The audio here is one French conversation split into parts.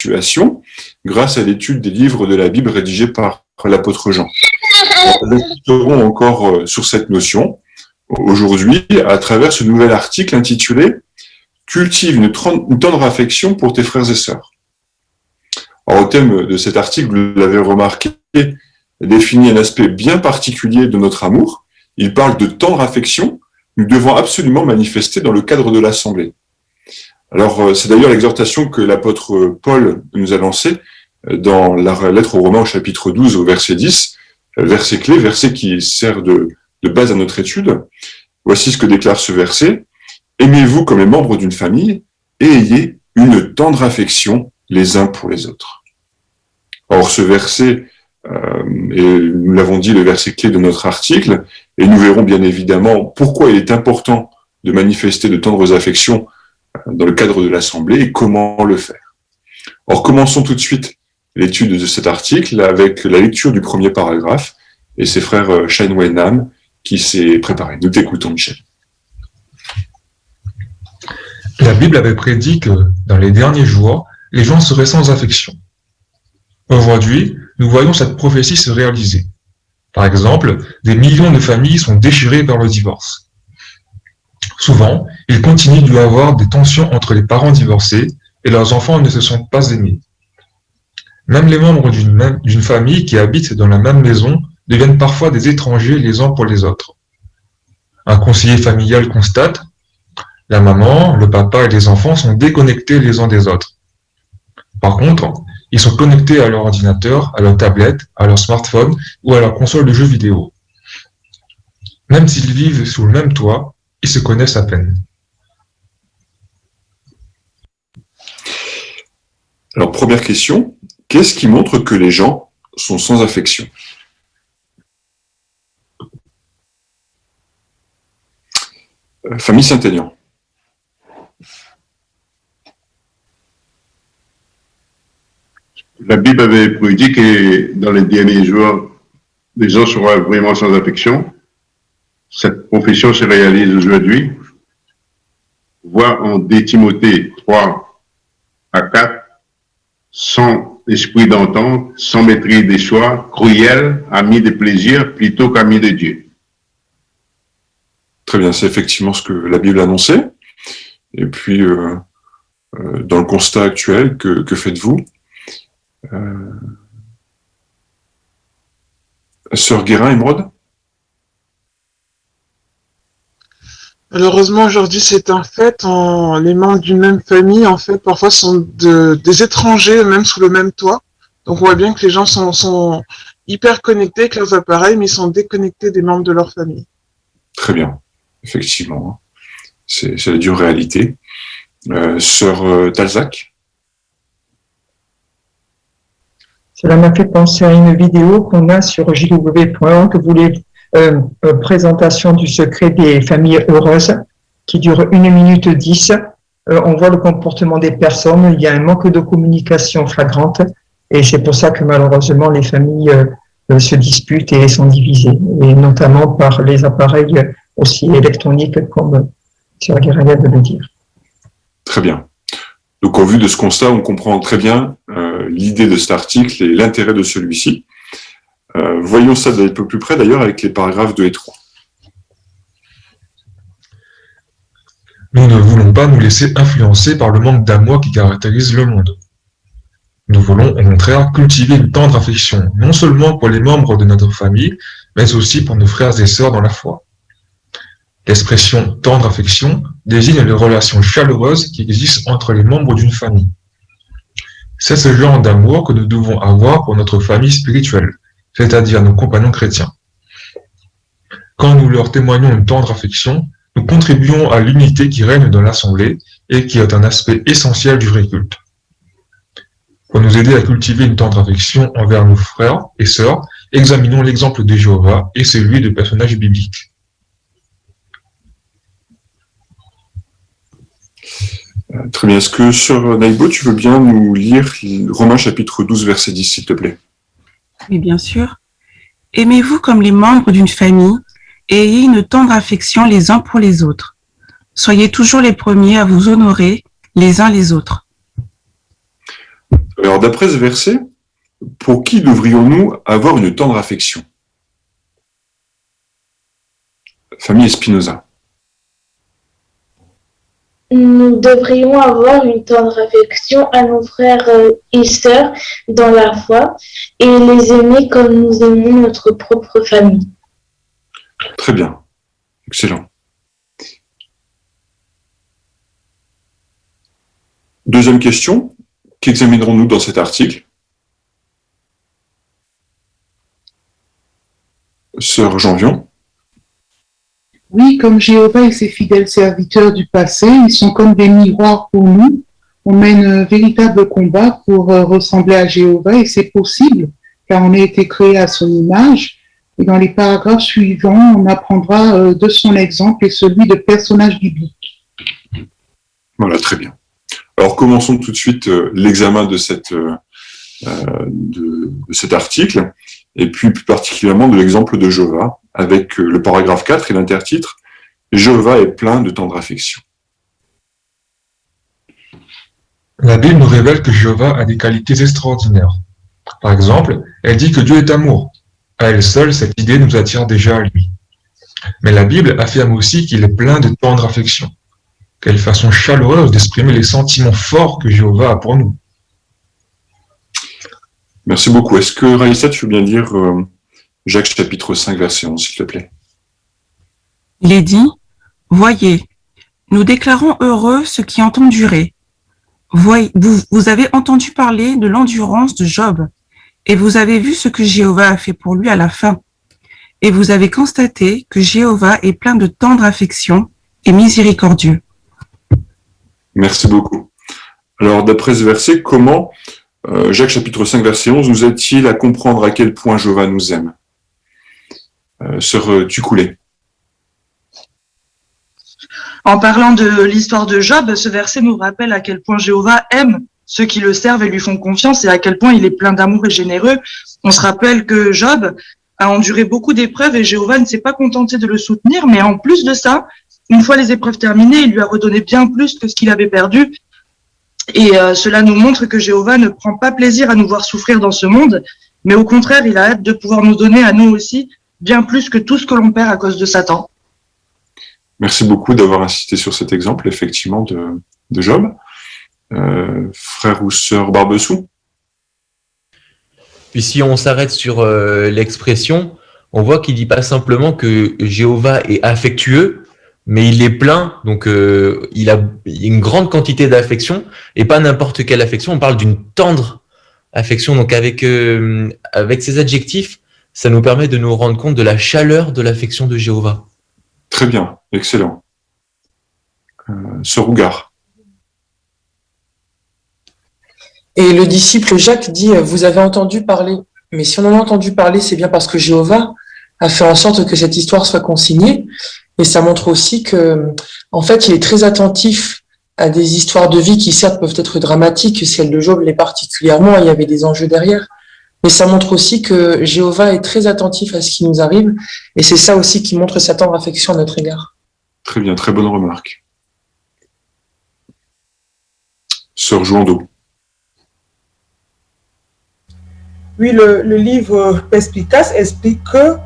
situation grâce à l'étude des livres de la Bible rédigés par l'apôtre Jean. Nous resterons encore sur cette notion aujourd'hui à travers ce nouvel article intitulé « Cultive une tendre affection pour tes frères et sœurs ». Alors, au thème de cet article, vous l'avez remarqué, définit un aspect bien particulier de notre amour. Il parle de tendre affection. Nous devons absolument manifester dans le cadre de l'Assemblée. Alors, c'est d'ailleurs l'exhortation que l'apôtre Paul nous a lancée dans la lettre aux Romains au chapitre 12 au verset 10, verset clé, verset qui sert de base à notre étude. Voici ce que déclare ce verset. « Aimez-vous comme les membres d'une famille et ayez une tendre affection les uns pour les autres. » Or, ce verset, et nous l'avons dit, le verset clé de notre article, et nous verrons bien évidemment pourquoi il est important de manifester de tendres affections dans le cadre de l'Assemblée et comment le faire. Or, commençons tout de suite l'étude de cet article avec la lecture du premier paragraphe, et c'est frère Shane Wenham qui s'est préparé. Nous t'écoutons, Michel. La Bible avait prédit que, dans les derniers jours, les gens seraient sans affection. Aujourd'hui, nous voyons cette prophétie se réaliser. Par exemple, des millions de familles sont déchirées par le divorce. Souvent, il continue d'y avoir des tensions entre les parents divorcés et leurs enfants ne se sentent pas aimés. Même les membres d'une famille qui habitent dans la même maison deviennent parfois des étrangers les uns pour les autres. Un conseiller familial constate: la maman, le papa et les enfants sont déconnectés les uns des autres. Par contre, ils sont connectés à leur ordinateur, à leur tablette, à leur smartphone ou à leur console de jeux vidéo. Même s'ils vivent sous le même toit, ils se connaissent à peine. Alors, première question, qu'est-ce qui montre que les gens sont sans affection? Famille Saint-Aignan. La Bible avait prédit que dans les derniers jours, les gens seront vraiment sans affection. Cette profession se réalise aujourd'hui. Voir en 2 Timothée 3 à 4, sans esprit d'entente, sans maîtrise des choix, cruel, ami de plaisir plutôt qu'ami de Dieu. Très bien, c'est effectivement ce que la Bible annonçait. Et puis, dans le constat actuel, que faites-vous? Sœur Guérin, Émeraude? Malheureusement, aujourd'hui, c'est un fait. Les membres d'une même famille, en fait, parfois sont des étrangers, même sous le même toit. Donc, on voit bien que les gens sont hyper connectés avec leurs appareils, mais ils sont déconnectés des membres de leur famille. Très bien, effectivement. C'est la dure réalité. Sœur Talzac? Cela m'a fait penser à une vidéo qu'on a sur jw.org, présentation du secret des familles heureuses, qui dure 1 minute 10. On voit le comportement des personnes, il y a un manque de communication flagrante, et c'est pour ça que malheureusement les familles se disputent et sont divisées, et notamment par les appareils aussi électroniques, comme Sœur Guérin vient de le dire. Très bien. Donc, au vu de ce constat, on comprend très bien l'idée de cet article et l'intérêt de celui-ci. Voyons ça d'un peu plus près, d'ailleurs, avec les paragraphes 2 et 3. Nous ne voulons pas nous laisser influencer par le manque d'amour qui caractérise le monde. Nous voulons, au contraire, cultiver une tendre affection, non seulement pour les membres de notre famille, mais aussi pour nos frères et sœurs dans la foi. L'expression « tendre affection » désigne les relations chaleureuses qui existent entre les membres d'une famille. C'est ce genre d'amour que nous devons avoir pour notre famille spirituelle, c'est-à-dire nos compagnons chrétiens. Quand nous leur témoignons une tendre affection, nous contribuons à l'unité qui règne dans l'Assemblée et qui est un aspect essentiel du vrai culte. Pour nous aider à cultiver une tendre affection envers nos frères et sœurs, examinons l'exemple de Jéhovah et celui de personnages bibliques. Très bien. Est-ce que, Sœur Naïbo, tu veux bien nous lire Romains chapitre 12, verset 10, s'il te plaît? Oui, bien sûr. Aimez-vous comme les membres d'une famille et ayez une tendre affection les uns pour les autres. Soyez toujours les premiers à vous honorer les uns les autres. Alors, d'après ce verset, pour qui devrions-nous avoir une tendre affection? Famille Espinoza. Nous devrions avoir une tendre affection à nos frères et sœurs dans la foi et les aimer comme nous aimons notre propre famille. Très bien. Excellent. Deuxième question. Qu'examinerons-nous dans cet article? Sœur Janvion. Oui, comme Jéhovah et ses fidèles serviteurs du passé, ils sont comme des miroirs pour nous. On mène un véritable combat pour ressembler à Jéhovah et c'est possible car on a été créé à son image. Et dans les paragraphes suivants, on apprendra de son exemple et celui de personnages bibliques. Voilà, très bien. Alors, commençons tout de suite l'examen de cet article, et puis plus particulièrement de l'exemple de Jéhovah, avec le paragraphe 4 et l'intertitre « Jéhovah est plein de tendre affection ». La Bible nous révèle que Jéhovah a des qualités extraordinaires. Par exemple, elle dit que Dieu est amour. À elle seule, cette idée nous attire déjà à lui. Mais la Bible affirme aussi qu'il est plein de tendre affection. Quelle façon chaleureuse d'exprimer les sentiments forts que Jéhovah a pour nous. Merci beaucoup. Est-ce que, Raïssa, tu veux bien lire Jacques chapitre 5, verset 11, s'il te plaît? Il est dit, « Voyez, nous déclarons heureux ceux qui ont enduré. Vous avez entendu parler de l'endurance de Job, et vous avez vu ce que Jéhovah a fait pour lui à la fin. Et vous avez constaté que Jéhovah est plein de tendre affection et miséricordieux. » Merci beaucoup. Alors, d'après ce verset, comment Jacques chapitre 5, verset 11 nous aide-t-il à comprendre à quel point Jéhovah nous aime? Sœur Tukoulé. En parlant de l'histoire de Job, ce verset nous rappelle à quel point Jéhovah aime ceux qui le servent et lui font confiance et à quel point il est plein d'amour et généreux. On se rappelle que Job a enduré beaucoup d'épreuves et Jéhovah ne s'est pas contenté de le soutenir, mais en plus de ça, une fois les épreuves terminées, il lui a redonné bien plus que ce qu'il avait perdu. Et cela nous montre que Jéhovah ne prend pas plaisir à nous voir souffrir dans ce monde, mais au contraire, il a hâte de pouvoir nous donner à nous aussi bien plus que tout ce que l'on perd à cause de Satan. Merci beaucoup d'avoir insisté sur cet exemple, effectivement, de Job. Frère ou sœur Barbessou? Puis si on s'arrête sur l'expression, on voit qu'il dit pas simplement que Jéhovah est affectueux, mais il est plein, donc il a une grande quantité d'affection, et pas n'importe quelle affection, on parle d'une tendre affection. Donc avec ces adjectifs, ça nous permet de nous rendre compte de la chaleur de l'affection de Jéhovah. Très bien, excellent. Sœur Rougar. Et le disciple Jacques dit, vous avez entendu parler. Mais si on en a entendu parler, c'est bien parce que Jéhovah a fait en sorte que cette histoire soit consignée. Et ça montre aussi que, en fait, il est très attentif à des histoires de vie qui certes peuvent être dramatiques, celle de Job l'est particulièrement, il y avait des enjeux derrière. Mais ça montre aussi que Jéhovah est très attentif à ce qui nous arrive. Et c'est ça aussi qui montre sa tendre affection à notre égard. Très bien, très bonne remarque. Sœur Jouando. Oui, le livre Perspicas explique que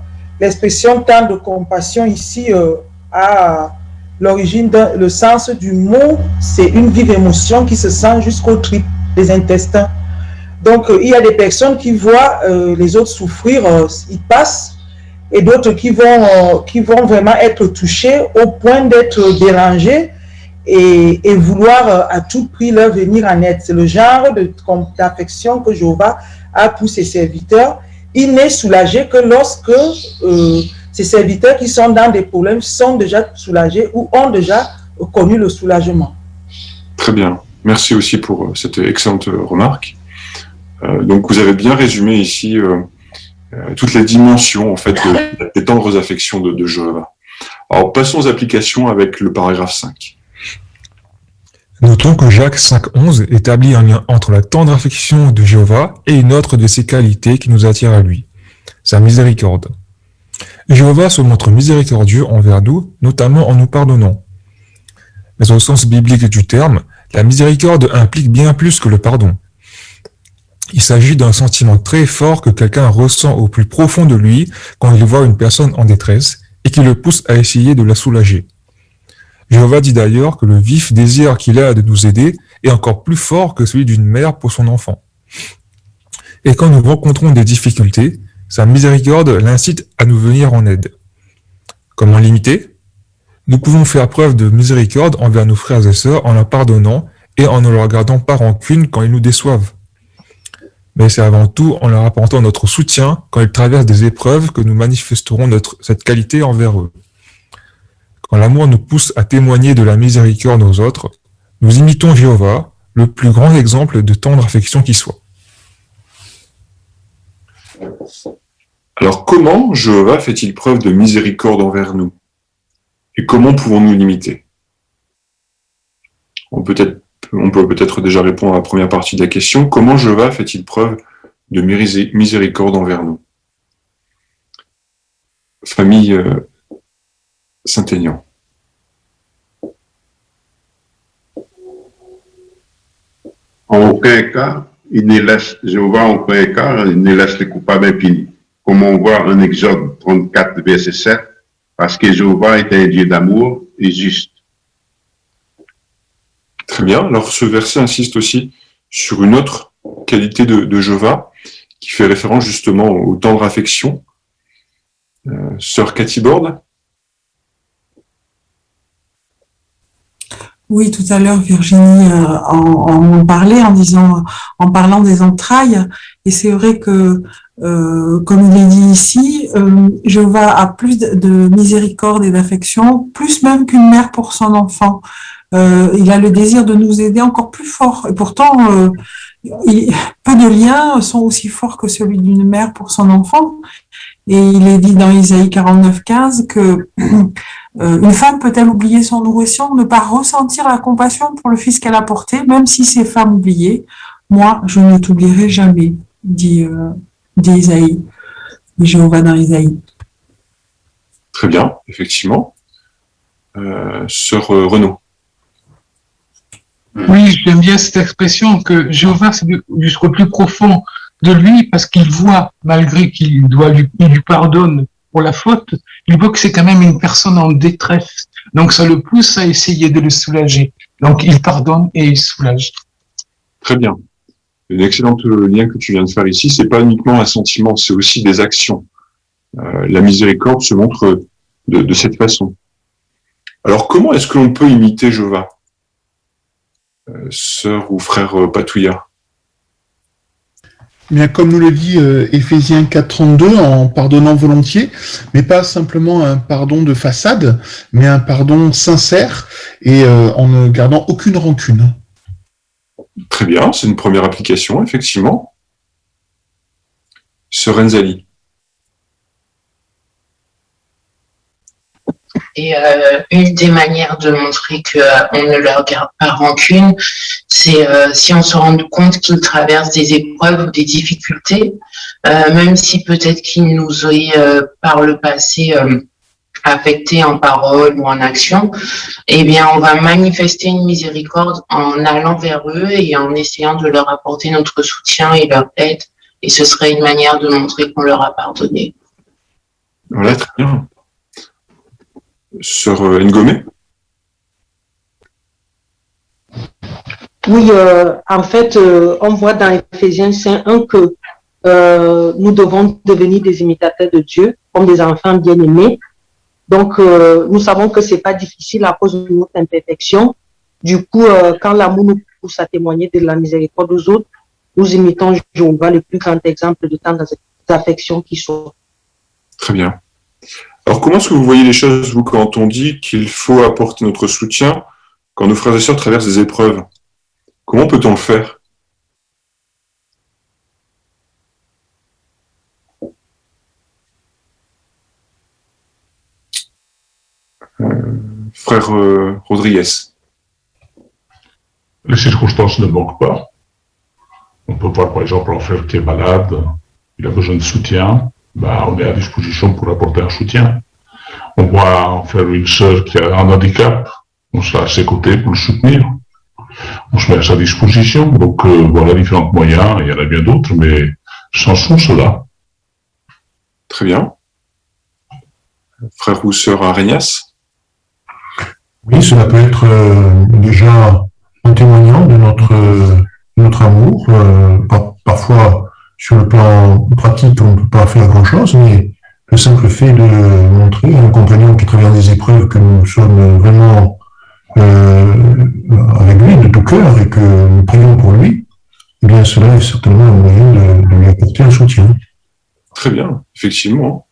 l'expression tant de compassion ici a l'origine, le sens du mot, c'est une vive émotion qui se sent jusqu'aux tripes, les intestins. Donc, il y a des personnes qui voient les autres souffrir, ils passent, et d'autres qui vont vraiment être touchés au point d'être dérangés et vouloir à tout prix leur venir en aide. C'est le genre d'affection que Jéhovah a pour ses serviteurs. Il n'est soulagé que lorsque ces serviteurs qui sont dans des problèmes sont déjà soulagés ou ont déjà connu le soulagement. Très bien. Merci aussi pour cette excellente remarque. Donc, vous avez bien résumé ici toutes les dimensions en fait, des tendres affections de Jéhovah. Alors, passons aux applications avec le paragraphe 5. Notons que Jacques 5,11 établit un lien entre la tendre affection de Jéhovah et une autre de ses qualités qui nous attire à lui, sa miséricorde. Jéhovah se montre miséricordieux envers nous, notamment en nous pardonnant. Mais au sens biblique du terme, la miséricorde implique bien plus que le pardon. Il s'agit d'un sentiment très fort que quelqu'un ressent au plus profond de lui quand il voit une personne en détresse et qui le pousse à essayer de la soulager. Jéhovah dit d'ailleurs que le vif désir qu'il a de nous aider est encore plus fort que celui d'une mère pour son enfant. Et quand nous rencontrons des difficultés, sa miséricorde l'incite à nous venir en aide. Comment l'imiter? Nous pouvons faire preuve de miséricorde envers nos frères et sœurs en leur pardonnant et en ne leur gardant pas rancune quand ils nous déçoivent. Mais c'est avant tout en leur apportant notre soutien quand ils traversent des épreuves que nous manifesterons cette qualité envers eux. Quand l'amour nous pousse à témoigner de la miséricorde aux autres, nous imitons Jéhovah, le plus grand exemple de tendre affection qui soit. Alors comment Jéhovah fait-il preuve de miséricorde envers nous? Et comment pouvons-nous l'imiter? On peut peut-être déjà répondre à la première partie de la question. Comment Jéhovah fait-il preuve de miséricorde envers nous? Famille Saint-Aignan. En aucun cas, Jéhovah, en aucun cas, il ne laisse les coupables impunis. Comme on voit en Exode 34, verset 7, parce que Jéhovah est un Dieu d'amour et juste. Très bien. Alors, ce verset insiste aussi sur une autre qualité de Jéhovah, qui fait référence justement aux tendre affection. Sœur Cathy Borde. Oui, tout à l'heure, Virginie en parlait en parlant des entrailles. Et c'est vrai que, comme il est dit ici, Jéhovah a plus de miséricorde et d'affection, plus même qu'une mère pour son enfant. Il a le désir de nous aider encore plus fort. Et pourtant, peu de liens sont aussi forts que celui d'une mère pour son enfant. Et il est dit dans Isaïe 49:15 que une femme peut-elle oublier son nourrisson, ne pas ressentir la compassion pour le fils qu'elle a porté, même si c'est femme oubliée. Moi, je ne t'oublierai jamais, dit Isaïe, dit Jéhovah dans Isaïe. Très bien, effectivement. Sœur Renaud. Oui, j'aime bien cette expression que Jéhovah, c'est jusqu'au plus profond de lui, parce qu'il voit, malgré qu'il lui pardonne pour la faute, il voit que c'est quand même une personne en détresse. Donc ça le pousse à essayer de le soulager. Donc il pardonne et il soulage. Très bien. Une excellente lien que tu viens de faire ici. C'est pas uniquement un sentiment, c'est aussi des actions. La miséricorde se montre de cette façon. Alors comment est-ce que l'on peut imiter Jéhovah, sœur ou frère Patouilla? Bien, comme nous le dit Éphésiens 4:32, en pardonnant volontiers, mais pas simplement un pardon de façade, mais un pardon sincère et en ne gardant aucune rancune. Très bien, c'est une première application, effectivement. Sœur Enzali. Et une des manières de montrer qu'on ne leur garde pas rancune, c'est si on se rend compte qu'ils traversent des épreuves ou des difficultés, même si peut-être qu'ils nous aient par le passé affectés en parole ou en action, eh bien on va manifester une miséricorde en allant vers eux et en essayant de leur apporter notre soutien et leur aide. Et ce serait une manière de montrer qu'on leur a pardonné. Voilà, très bien. Sœur Ngomé. Oui, en fait, on voit dans Éphésiens 5:1 que nous devons devenir des imitateurs de Dieu, comme des enfants bien-aimés. Donc, nous savons que c'est pas difficile à cause de notre imperfection. Du coup, quand l'amour nous pousse à témoigner de la miséricorde aux autres, nous imitons Jéhovah, le plus grand exemple de tant d'affection qui soit. Très bien. Alors, comment est-ce que vous voyez les choses, vous, quand on dit qu'il faut apporter notre soutien quand nos frères et sœurs traversent des épreuves? Comment peut-on le faire? Frère Rodriguez. Les circonstances ne manquent pas. On peut voir par exemple un frère qui est malade, il a besoin de soutien, on est à disposition pour apporter un soutien. On voit un frère ou une sœur qui a un handicap, on sera à ses côtés pour le soutenir. on se met à sa disposition. Donc voilà différents moyens, il y en a bien d'autres, mais ce sont ceux-là. Très bien. Frère ou sœur Arénias? Oui, cela peut être déjà en témoignant de notre amour. Parfois, sur le plan pratique, on ne peut pas faire grand-chose, mais le simple fait de montrer à un compagnon qui traverse des épreuves que nous sommes vraiment avec lui de tout cœur et que nous prions pour lui, eh bien cela est certainement un moyen de lui apporter un soutien. Très bien, effectivement.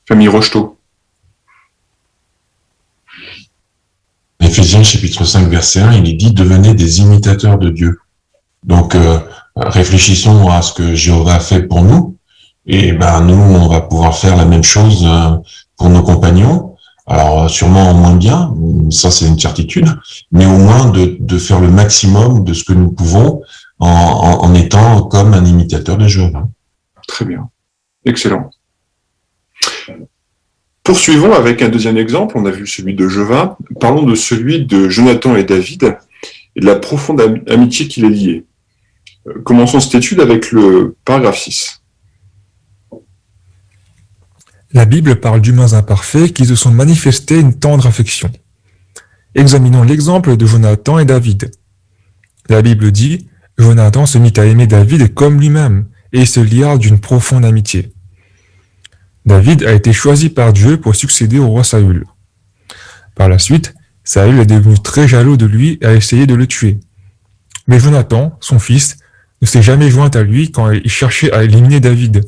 Famille Rocheteau. Éphésiens chapitre 5 verset 1, il est dit « Devenez des imitateurs de Dieu ». Donc, réfléchissons à ce que Jéhovah a fait pour nous, et nous, on va pouvoir faire la même chose pour nos compagnons. Alors, sûrement moins bien, ça c'est une certitude, mais au moins de faire le maximum de ce que nous pouvons en étant comme un imitateur de Jéhovah. Très bien. Excellent. Poursuivons avec un deuxième exemple. On a vu celui de Jovin. Parlons de celui de Jonathan et David et de la profonde amitié qui les liait. Commençons cette étude avec le paragraphe 6. La Bible parle d'humains imparfaits qui se sont manifestés une tendre affection. Examinons l'exemple de Jonathan et David. La Bible dit « Jonathan se mit à aimer David comme lui-même et se lia d'une profonde amitié. » David a été choisi par Dieu pour succéder au roi Saül. Par la suite, Saül est devenu très jaloux de lui et a essayé de le tuer. Mais Jonathan, son fils, ne s'est jamais joint à lui quand il cherchait à éliminer David.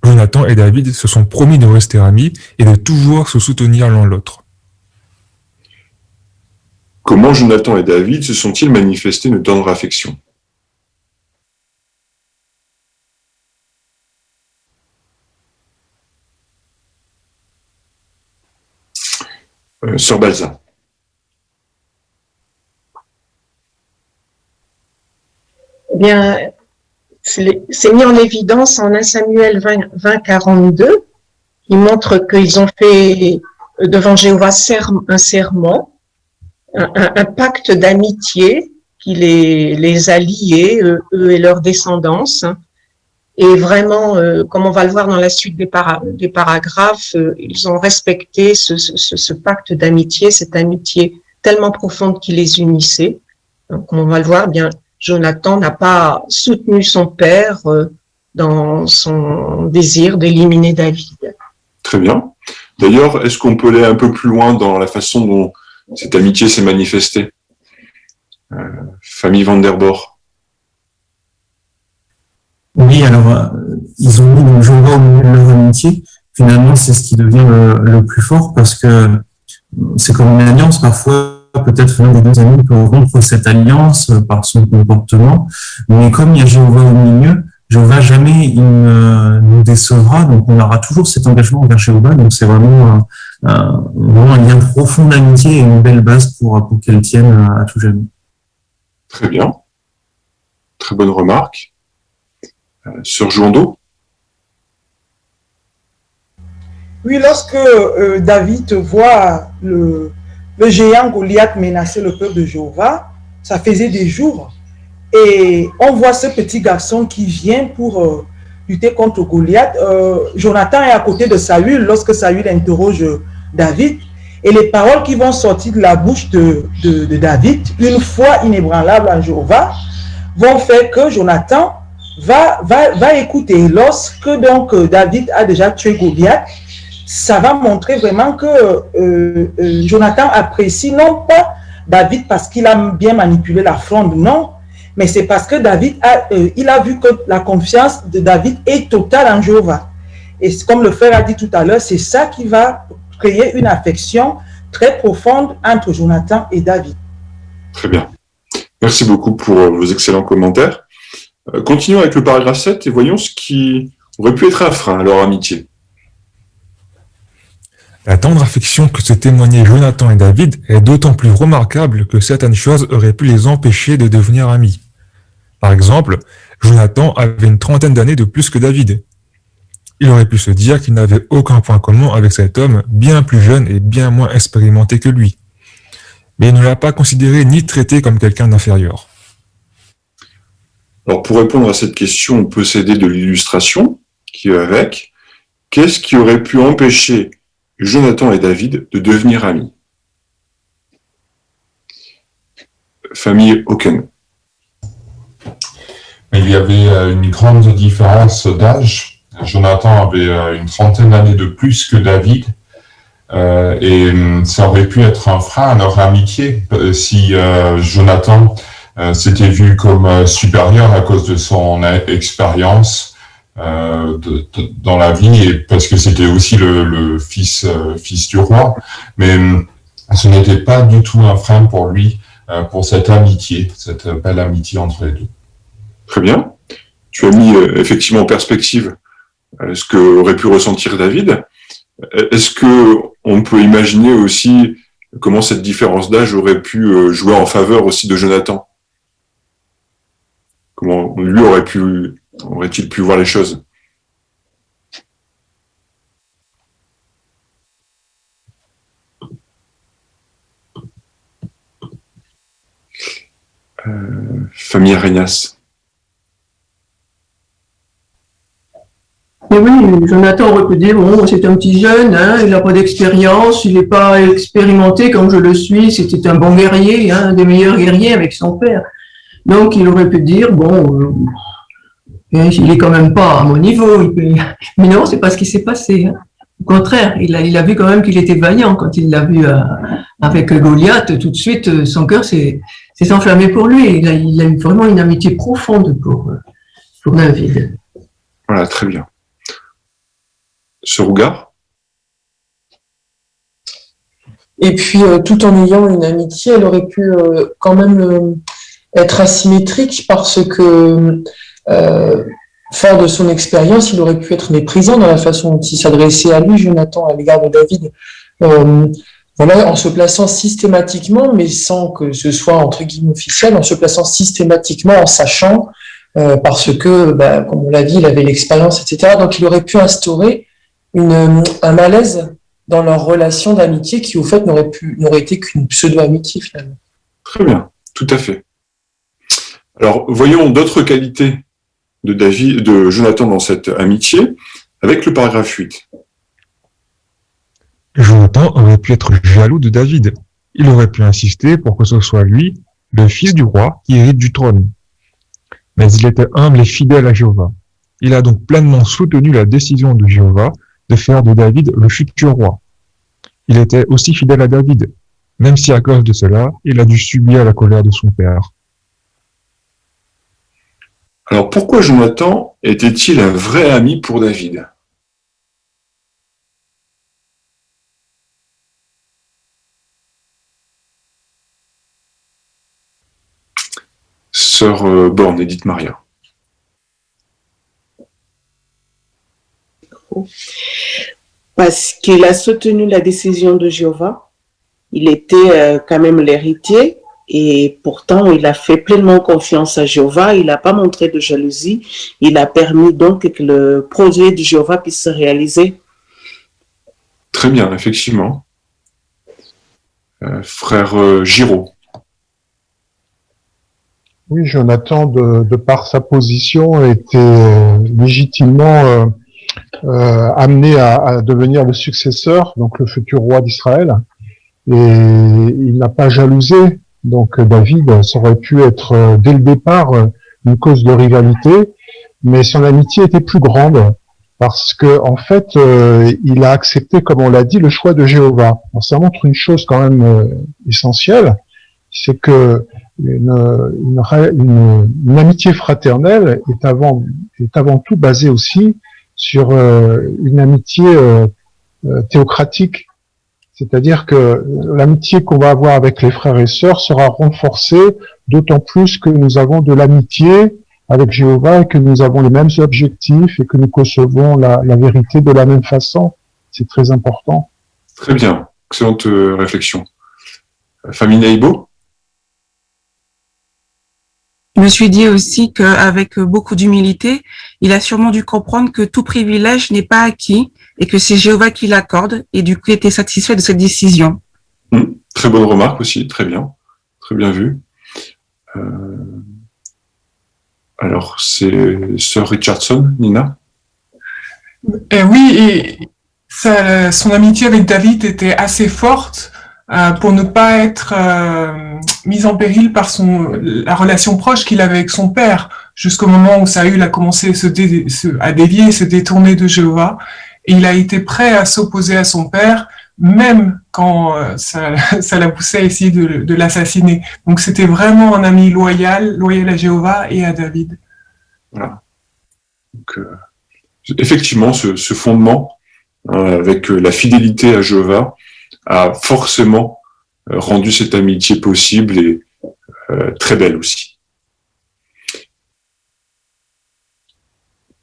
Jonathan et David se sont promis de rester amis et de toujours se soutenir l'un l'autre. Comment Jonathan et David se sont-ils manifestés une tendre affection? Sœur Balza. Eh bien, c'est mis en évidence en 1 Samuel 20, 42. Il montre qu'ils ont fait devant Jéhovah un serment, un pacte d'amitié qui les a liés, eux et leur descendance. Et vraiment, comme on va le voir dans la suite des paragraphes, ils ont respecté ce pacte d'amitié, cette amitié tellement profonde qui les unissait. Donc, comme on va le voir, bien, Jonathan n'a pas soutenu son père dans son désir d'éliminer David. Très bien. D'ailleurs, est-ce qu'on peut aller un peu plus loin dans la façon dont cette amitié s'est manifestée? Famille Van der Bor. Oui, alors, ils ont mis le Jéhovah au milieu de leur amitié. Finalement, c'est ce qui devient le plus fort parce que c'est comme une alliance. Parfois, peut-être l'un des deux amis peut rompre cette alliance par son comportement. Mais comme il y a Jéhovah au milieu, Jéhovah jamais il nous décevra. Donc, on aura toujours cet engagement envers Jéhovah. Donc, c'est vraiment un lien profond d'amitié et une belle base pour qu'elle tienne à tout jamais. Très bien. Très bonne remarque. Sœur Jouando. Oui, lorsque David voit le géant Goliath menacer le peuple de Jéhovah, ça faisait des jours. Et on voit ce petit garçon qui vient pour lutter contre Goliath. Jonathan est à côté de Saül lorsque Saül interroge David. Et les paroles qui vont sortir de la bouche de David, une foi inébranlable en Jéhovah, vont faire que Jonathan va écouter. Lorsque donc David a déjà tué Goliath, ça va montrer vraiment que Jonathan apprécie non pas David parce qu'il a bien manipulé la fronde, non, mais c'est parce que David il a vu que la confiance de David est totale en Jéhovah. Et comme le frère a dit tout à l'heure, c'est ça qui va créer une affection très profonde entre Jonathan et David. Très bien. Merci beaucoup pour vos excellents commentaires. Continuons avec le paragraphe 7 et voyons ce qui aurait pu être un frein à leur amitié. La tendre affection que se témoignaient Jonathan et David est d'autant plus remarquable que certaines choses auraient pu les empêcher de devenir amis. Par exemple, Jonathan avait une trentaine d'années de plus que David. Il aurait pu se dire qu'il n'avait aucun point commun avec cet homme bien plus jeune et bien moins expérimenté que lui. mais il ne l'a pas considéré ni traité comme quelqu'un d'inférieur. Alors, pour répondre à cette question, on peut s'aider de l'illustration qui est avec. Qu'est-ce qui aurait pu empêcher Jonathan et David de devenir amis? Famille Hawken. Il y avait une grande différence d'âge. Jonathan avait une trentaine d'années de plus que David. Et ça aurait pu être un frein à leur amitié si Jonathan s'était vu comme supérieur à cause de son expérience dans la vie, et parce que c'était aussi le fils du roi. Mais ce n'était pas du tout un frein pour lui, pour cette amitié, cette belle amitié entre les deux. Très bien. Tu as mis effectivement en perspective ce que aurait pu ressentir David. Est-ce que on peut imaginer aussi comment cette différence d'âge aurait pu jouer en faveur aussi de Jonathan? Comment lui aurait-il pu voir les choses? Famille Arenas. Mais oui, Jonathan aurait pu dire, bon, c'est un petit jeune, hein, il n'a pas d'expérience, il n'est pas expérimenté comme je le suis, c'était un bon guerrier, hein, un des meilleurs guerriers avec son père. Donc il aurait pu dire, bon, il est quand même pas à mon niveau. Mais non, c'est pas ce qui s'est passé. Hein. Au contraire, il a vu quand même qu'il était vaillant quand il l'a vu avec Goliath. Tout de suite, son cœur s'est enflammé pour lui. Il a eu vraiment une amitié profonde pour David. Voilà, très bien. Ce regard. Et puis, tout en ayant une amitié, elle aurait pu quand même être asymétrique parce que, fort de son expérience, il aurait pu être méprisant dans la façon dont il s'adressait à lui, Jonathan, à l'égard de David. Voilà, en se plaçant systématiquement, mais sans que ce soit entre guillemets officiel, en se plaçant systématiquement, en sachant, parce que, comme on l'a dit, il avait l'expérience, etc. Donc, il aurait pu instaurer un malaise dans leur relation d'amitié qui, au fait, n'aurait été qu'une pseudo-amitié, finalement. Très bien, tout à fait. Alors, voyons d'autres qualités de Jonathan dans cette amitié, avec le paragraphe 8. Jonathan aurait pu être jaloux de David. Il aurait pu insister pour que ce soit lui, le fils du roi, qui hérite du trône. Mais il était humble et fidèle à Jéhovah. Il a donc pleinement soutenu la décision de Jéhovah de faire de David le futur roi. Il était aussi fidèle à David, même si à cause de cela, il a dû subir la colère de son père. Alors pourquoi Jonathan était-il un vrai ami pour David? Sœur Borne, Edith Maria. Parce qu'il a soutenu la décision de Jéhovah. Il était quand même l'héritier et pourtant il a fait pleinement confiance à Jéhovah. Il n'a pas montré de jalousie. Il a permis donc que le projet de Jéhovah puisse se réaliser. Très bien, effectivement. Frère Giraud. Oui, Jonathan, de par sa position, était légitimement amené à devenir le successeur, donc le futur roi d'Israël. Et il n'a pas jalousé. Donc David, ça aurait pu être dès le départ une cause de rivalité, mais son amitié était plus grande parce que en fait, il a accepté, comme on l'a dit, le choix de Jéhovah. Alors, ça montre une chose quand même essentielle, c'est que une amitié fraternelle est avant tout basée aussi sur une amitié théocratique. C'est-à-dire que l'amitié qu'on va avoir avec les frères et sœurs sera renforcée, d'autant plus que nous avons de l'amitié avec Jéhovah et que nous avons les mêmes objectifs et que nous concevons la vérité de la même façon. C'est très important. Très bien, excellente réflexion. Famille Naïbo? Je me suis dit aussi qu'avec beaucoup d'humilité, il a sûrement dû comprendre que tout privilège n'est pas acquis et que c'est Jéhovah qui l'accorde et du coup il était satisfait de cette décision. Très bonne remarque aussi, très bien vu. Alors, c'est Sir Richardson, Nina? Oui, et son amitié avec David était assez forte pour ne pas être mise en péril par la relation proche qu'il avait avec son père, jusqu'au moment où Saül a commencé à dévier, se détourner de Jéhovah, et il a été prêt à s'opposer à son père, même quand ça l'a poussé à essayer de l'assassiner. Donc c'était vraiment un ami loyal à Jéhovah et à David. Voilà. Donc, effectivement, ce fondement avec la fidélité à Jéhovah a forcément rendu cette amitié possible et très belle aussi.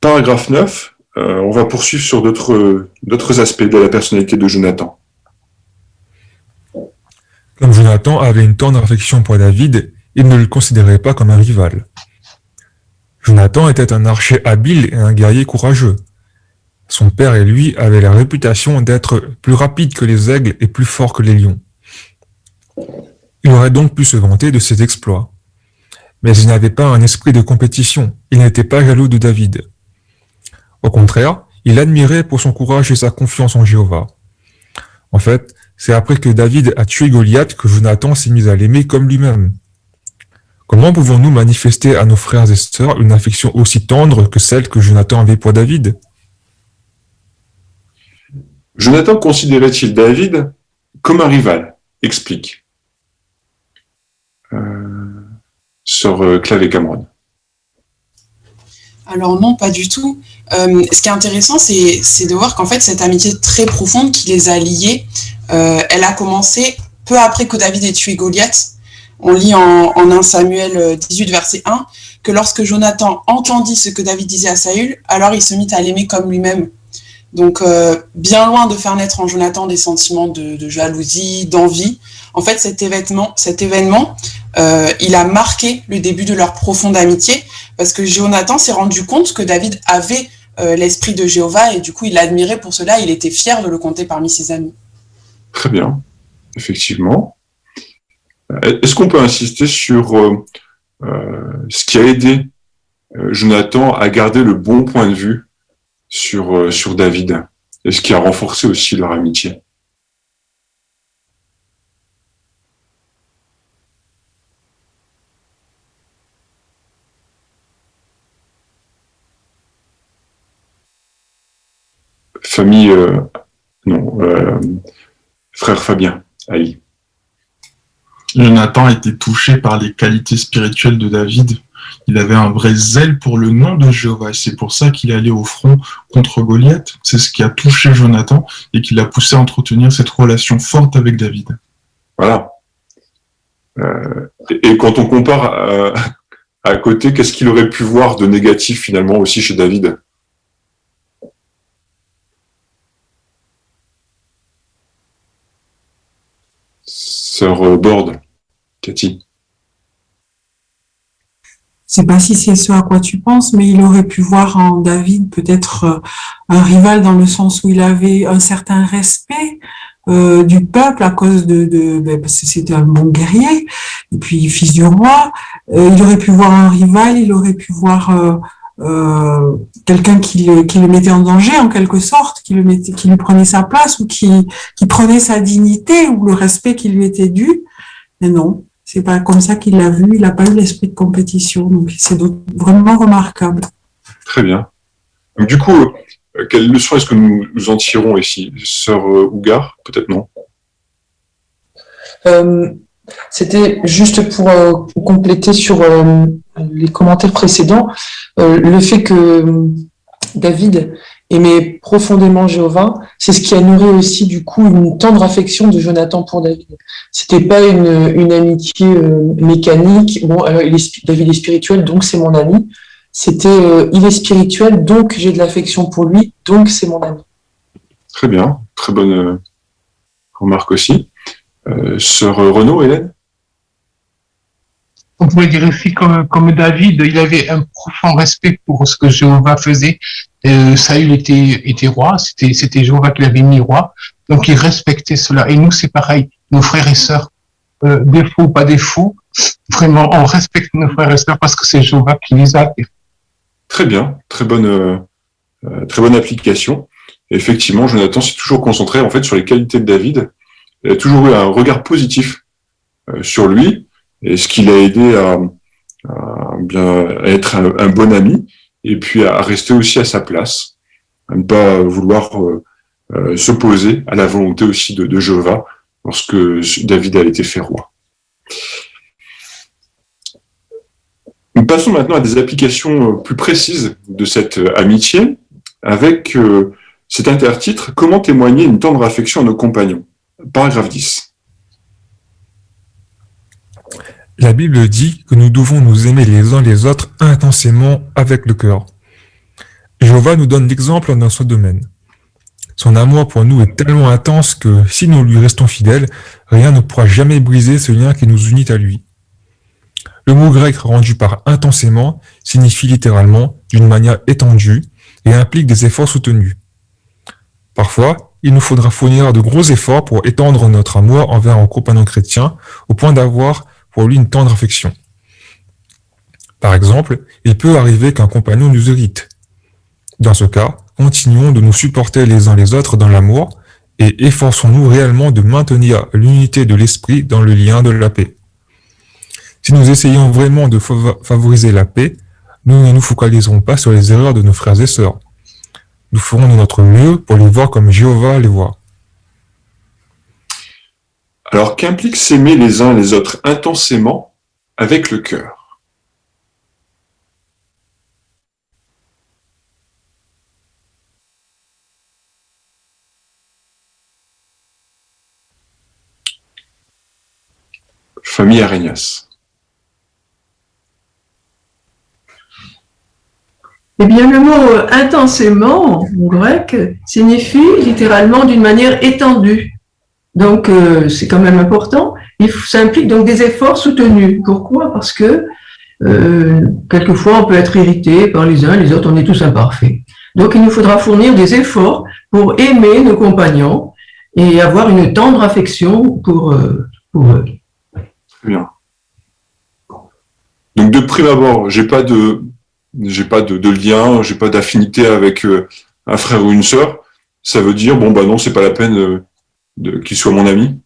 Paragraphe 9, on va poursuivre sur d'autres aspects de la personnalité de Jonathan. Comme Jonathan avait une tendre affection pour David, il ne le considérait pas comme un rival. Jonathan était un archer habile et un guerrier courageux. Son père et lui avaient la réputation d'être plus rapides que les aigles et plus forts que les lions. Il aurait donc pu se vanter de ses exploits. Mais il n'avait pas un esprit de compétition, il n'était pas jaloux de David. Au contraire, il l'admirait pour son courage et sa confiance en Jéhovah. En fait, c'est après que David a tué Goliath que Jonathan s'est mis à l'aimer comme lui-même. Comment pouvons-nous manifester à nos frères et sœurs une affection aussi tendre que celle que Jonathan avait pour David? Jonathan considérait-il David comme un rival? Explique. Sœur Clave Cameron. Alors non, pas du tout. Ce qui est intéressant, c'est de voir qu'en fait, cette amitié très profonde qui les a liés, elle a commencé peu après que David ait tué Goliath. On lit en 1 Samuel 18, verset 1, que lorsque Jonathan entendit ce que David disait à Saül, alors il se mit à l'aimer comme lui-même. Donc, bien loin de faire naître en Jonathan des sentiments de jalousie, d'envie, en fait, cet événement, il a marqué le début de leur profonde amitié, parce que Jonathan s'est rendu compte que David avait l'esprit de Jéhovah, et du coup, il l'admirait pour cela, il était fier de le compter parmi ses amis. Très bien, effectivement. Est-ce qu'on peut insister sur ce qui a aidé Jonathan à garder le bon point de vue sur David, et ce qui a renforcé aussi leur amitié? Famille, frère Fabien, Ali. Jonathan a été touché par les qualités spirituelles de David. Il avait un vrai zèle pour le nom de Jéhovah. Et c'est pour ça qu'il est allé au front contre Goliath. C'est ce qui a touché Jonathan et qui l'a poussé à entretenir cette relation forte avec David. Voilà. Et quand on compare à côté, qu'est-ce qu'il aurait pu voir de négatif finalement aussi chez David? Sœur Borde, Cathy. Je sais pas si c'est ce à quoi tu penses, mais il aurait pu voir en David peut-être un rival dans le sens où il avait un certain respect du peuple à cause parce que c'était un bon guerrier, et puis fils du roi. Il aurait pu voir un rival, il aurait pu voir quelqu'un qui le mettait en danger en quelque sorte, qui lui prenait sa place ou qui prenait sa dignité ou le respect qui lui était dû. Mais non, c'est pas comme ça qu'il l'a vu. Il n'a pas eu l'esprit de compétition, donc c'est vraiment remarquable. Très bien. Donc, du coup, quelle leçon est-ce que nous en tirons ici? Sœur Ougar, peut-être non? C'était juste pour compléter sur les commentaires précédents, le fait que David aimait profondément Jéhovah, c'est ce qui a nourri aussi du coup une tendre affection de Jonathan pour David. C'était pas une amitié mécanique. Bon, David est spirituel, donc c'est mon ami. C'était il est spirituel, donc j'ai de l'affection pour lui, donc c'est mon ami. Très bien, très bonne remarque aussi. Sœur Renaud, Hélène? On pourrait dire aussi comme David, il avait un profond respect pour ce que Jéhovah faisait. Saül était roi, c'était Jéhovah qui l'avait mis roi. Donc, il respectait cela. Et nous, c'est pareil. Nos frères et sœurs, défaut ou pas défaut, vraiment, on respecte nos frères et sœurs parce que c'est Jéhovah qui les a. Très bien, très bonne application. Et effectivement, Jonathan s'est toujours concentré en fait sur les qualités de David. Il a toujours eu un regard positif sur lui, et ce qui l'a aidé à être un bon ami, et puis à rester aussi à sa place, à ne pas vouloir s'opposer à la volonté aussi de Jéhovah lorsque David a été fait roi. Nous passons maintenant à des applications plus précises de cette amitié, avec cet intertitre « Comment témoigner une tendre affection à nos compagnons ?» Paragraphe 10. La Bible dit que nous devons nous aimer les uns les autres intensément avec le cœur. Jéhovah nous donne l'exemple dans ce domaine. Son amour pour nous est tellement intense que si nous lui restons fidèles, rien ne pourra jamais briser ce lien qui nous unit à lui. Le mot grec rendu par intensément signifie littéralement d'une manière étendue et implique des efforts soutenus. Parfois, il nous faudra fournir de gros efforts pour étendre notre amour envers un compagnon chrétien au point d'avoir pour lui une tendre affection. Par exemple, il peut arriver qu'un compagnon nous irrite. Dans ce cas, continuons de nous supporter les uns les autres dans l'amour et efforçons-nous réellement de maintenir l'unité de l'esprit dans le lien de la paix. Si nous essayons vraiment de favoriser la paix, nous ne nous focaliserons pas sur les erreurs de nos frères et sœurs. Nous ferons de notre mieux pour les voir comme Jéhovah les voit. Alors, qu'implique s'aimer les uns les autres intensément avec le cœur? Famille Arenas. Eh bien, le mot intensément, en grec, signifie littéralement d'une manière étendue. Donc, c'est quand même important. Ça implique donc des efforts soutenus. Pourquoi? Parce que quelquefois, on peut être irrité par les uns, les autres, on est tous imparfaits. Donc, il nous faudra fournir des efforts pour aimer nos compagnons et avoir une tendre affection pour eux. Très bien. Donc, de prime abord, j'ai pas de lien, j'ai pas d'affinité avec un frère ou une sœur. Ça veut dire, bon, bah non, c'est pas la peine qu'il soit mon ami.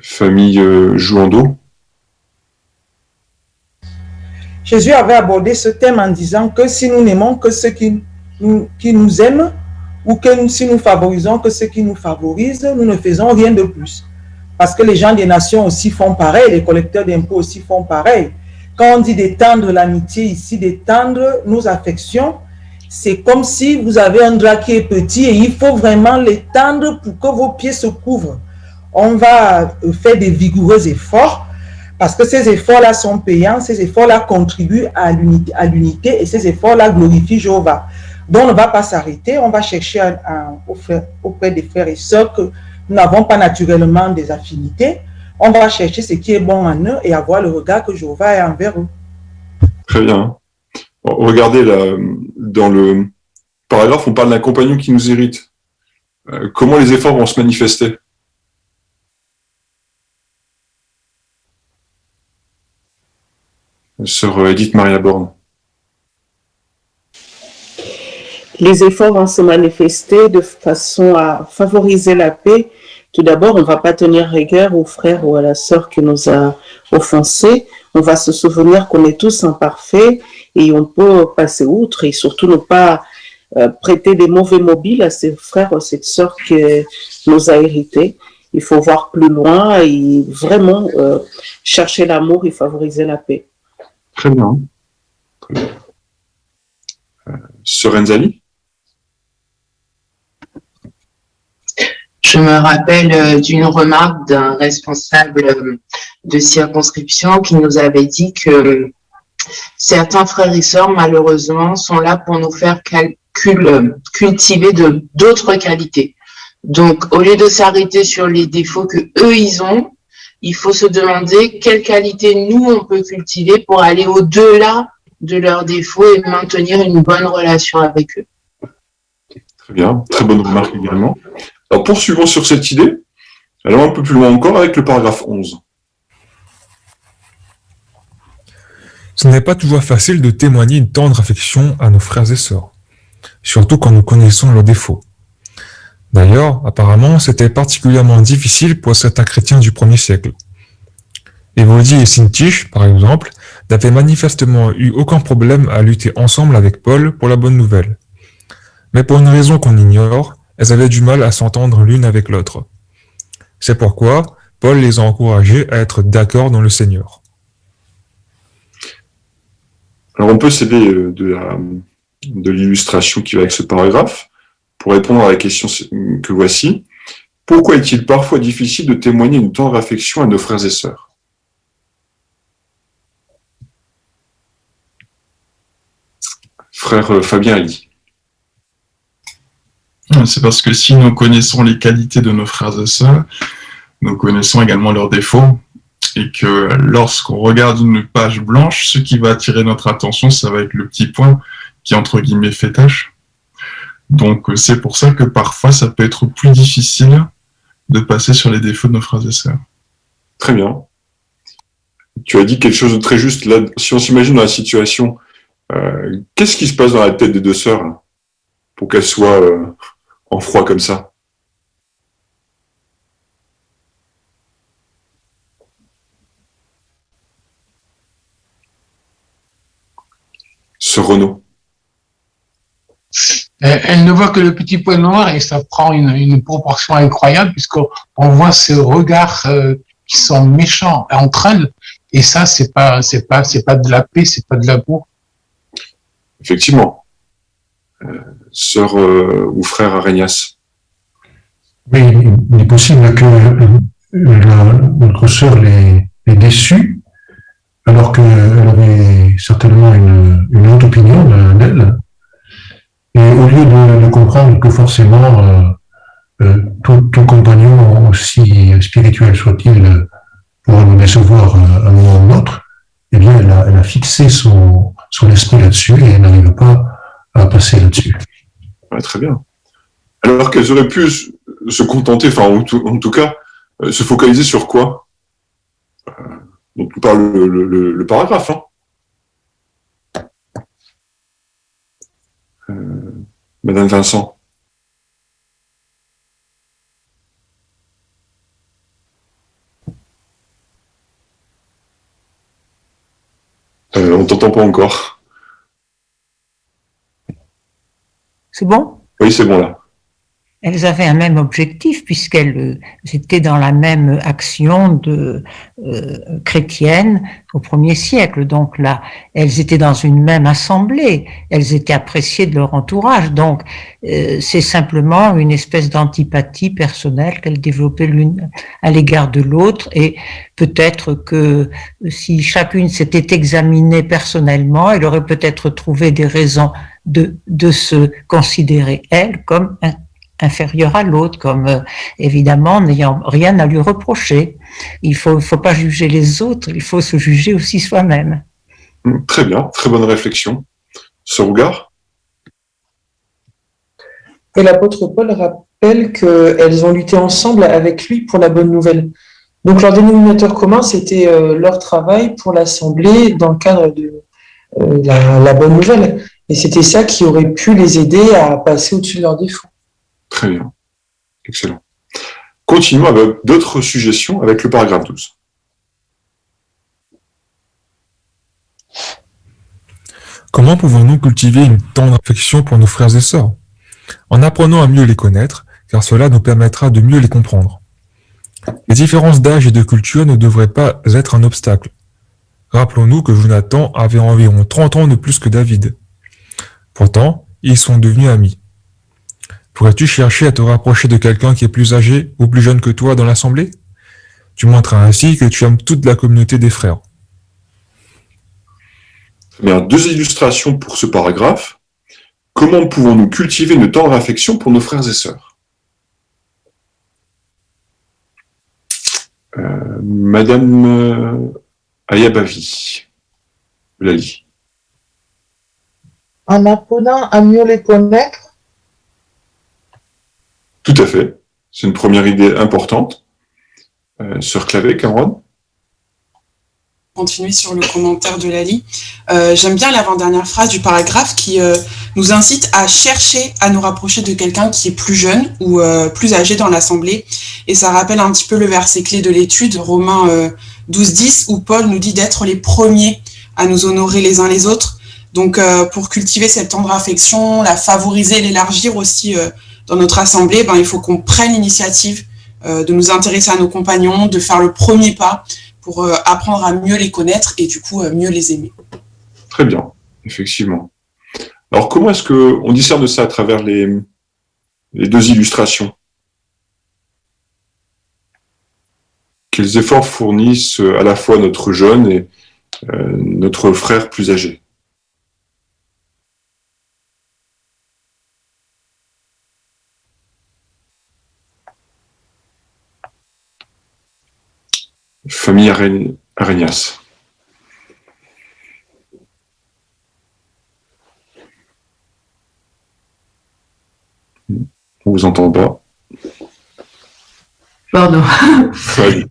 Famille Jouando. Jésus avait abordé ce thème en disant que si nous n'aimons que ceux qui nous aiment, ou que si nous favorisons que ceux qui nous favorisent, nous ne faisons rien de plus. Parce que les gens des nations aussi font pareil, les collecteurs d'impôts aussi font pareil. Quand on dit d'étendre l'amitié ici, d'étendre nos affections, c'est comme si vous avez un drap qui est petit et il faut vraiment l'étendre pour que vos pieds se couvrent. On va faire des vigoureux efforts parce que ces efforts-là sont payants, ces efforts-là contribuent à l'unité et ces efforts-là glorifient Jéhovah. Donc on ne va pas s'arrêter, on va chercher auprès des frères et sœurs que nous n'avons pas naturellement des affinités. On va chercher ce qui est bon en eux et avoir le regard que Jéhovah a envers eux. Très bien. Bon, regardez là, dans le paragraphe, on parle d'un compagnon qui nous irrite. Comment les efforts vont se manifester? Sœur Edith Maria Borne. Les efforts vont se manifester de façon à favoriser la paix. Tout d'abord, on ne va pas tenir rigueur au frère ou à la sœur qui nous a offensés. On va se souvenir qu'on est tous imparfaits et on peut passer outre et surtout ne pas prêter des mauvais mobiles à ces frères ou cette sœur qui nous a hérités. Il faut voir plus loin et vraiment chercher l'amour et favoriser la paix. Très bien. Sœur Enzali. Je me rappelle d'une remarque d'un responsable de circonscription qui nous avait dit que certains frères et sœurs, malheureusement, sont là pour nous faire cultiver d'autres qualités. Donc, au lieu de s'arrêter sur les défauts que eux ils ont, il faut se demander quelles qualités nous on peut cultiver pour aller au-delà de leurs défauts et maintenir une bonne relation avec eux. Très bien, très bonne remarque également. Alors poursuivons sur cette idée. Allons un peu plus loin encore avec le paragraphe 11. Ce n'est pas toujours facile de témoigner une tendre affection à nos frères et sœurs, surtout quand nous connaissons leurs défauts. D'ailleurs, apparemment, c'était particulièrement difficile pour certains chrétiens du 1er siècle. Évodie et Sintich, par exemple, n'avaient manifestement eu aucun problème à lutter ensemble avec Paul pour la bonne nouvelle. Mais pour une raison qu'on ignore, elles avaient du mal à s'entendre l'une avec l'autre. C'est pourquoi Paul les a encouragées à être d'accord dans le Seigneur. Alors on peut s'aider de l'illustration qui va avec ce paragraphe pour répondre à la question que voici. Pourquoi est-il parfois difficile de témoigner une tendre affection à nos frères et sœurs? Frère Fabien Lee. C'est parce que si nous connaissons les qualités de nos frères et sœurs, nous connaissons également leurs défauts. Et que lorsqu'on regarde une page blanche, ce qui va attirer notre attention, ça va être le petit point qui, entre guillemets, fait tâche. Donc, c'est pour ça que parfois, ça peut être plus difficile de passer sur les défauts de nos frères et sœurs. Très bien. Tu as dit quelque chose de très juste. Là, si on s'imagine dans la situation, qu'est-ce qui se passe dans la tête des deux sœurs là, pour qu'elles soient en froid comme ça? Sœur Renaud. Elle ne voit que le petit point noir et ça prend une proportion incroyable puisqu'on voit ces regards qui sont méchants entre elles et ça c'est pas de la paix, c'est pas de l'amour. Effectivement. Sœur ou frère Arénias. Oui, il est possible que notre sœur l'ait déçue alors qu'elle avait certainement une autre opinion d'elle. Et au lieu de comprendre que forcément tout compagnon, aussi spirituel soit-il, pourra nous décevoir à un moment ou l'autre, eh bien elle a fixé son esprit là-dessus et elle n'arrive pas à passer là-dessus. Ouais, très bien. Alors qu'elles auraient pu se contenter, enfin en tout cas, se focaliser sur quoi? Donc nous parle le paragraphe. Hein. Madame Vincent. On t'entend pas encore. C'est bon? Oui, c'est bon là. Elles avaient un même objectif puisqu'elles étaient dans la même action chrétienne au 1er siècle. Donc là, elles étaient dans une même assemblée. Elles étaient appréciées de leur entourage. Donc c'est simplement une espèce d'antipathie personnelle qu'elles développaient l'une à l'égard de l'autre. Et peut-être que si chacune s'était examinée personnellement, elle aurait peut-être trouvé des raisons de se considérer elle comme inférieure à l'autre, comme évidemment n'ayant rien à lui reprocher. Il faut pas juger les autres, il faut se juger aussi soi-même. Très bien, très bonne réflexion. Ce regard. Et l'apôtre Paul rappelle qu'elles ont lutté ensemble avec lui pour la bonne nouvelle. Donc leur dénominateur commun, c'était leur travail pour l'assemblée dans le cadre de la bonne nouvelle. Et c'était ça qui aurait pu les aider à passer au-dessus de leurs défauts. Très bien. Excellent. Continuons avec d'autres suggestions avec le paragraphe 12. Comment pouvons-nous cultiver une tendre affection pour nos frères et sœurs? En apprenant à mieux les connaître, car cela nous permettra de mieux les comprendre. Les différences d'âge et de culture ne devraient pas être un obstacle. Rappelons-nous que Jonathan avait environ 30 ans de plus que David. Pourtant, ils sont devenus amis. Pourrais-tu chercher à te rapprocher de quelqu'un qui est plus âgé ou plus jeune que toi dans l'assemblée? Tu montreras ainsi que tu aimes toute la communauté des frères. Bien, deux illustrations pour ce paragraphe. Comment pouvons-nous cultiver une tendre affection pour nos frères et sœurs? Madame Ayabavi, En apprenant à mieux les connaître, Tout à fait. C'est une première idée importante. Sœur Clavet, Cameron? Continuer sur le commentaire de Lali. J'aime bien l'avant-dernière phrase du paragraphe qui nous incite à chercher à nous rapprocher de quelqu'un qui est plus jeune ou plus âgé dans l'assemblée. Et ça rappelle un petit peu le verset clé de l'étude, Romains 12-10, où Paul nous dit d'être les premiers à nous honorer les uns les autres. Donc, pour cultiver cette tendre affection, la favoriser, l'élargir aussi dans notre assemblée, il faut qu'on prenne l'initiative de nous intéresser à nos compagnons, de faire le premier pas pour apprendre à mieux les connaître et du coup mieux les aimer. Très bien, effectivement. Alors, comment est-ce qu'on discerne ça à travers les deux illustrations? Quels efforts fournissent à la fois notre jeune et notre frère plus âgé? Famille Arenas. On vous entend pas. Pardon. Ouais.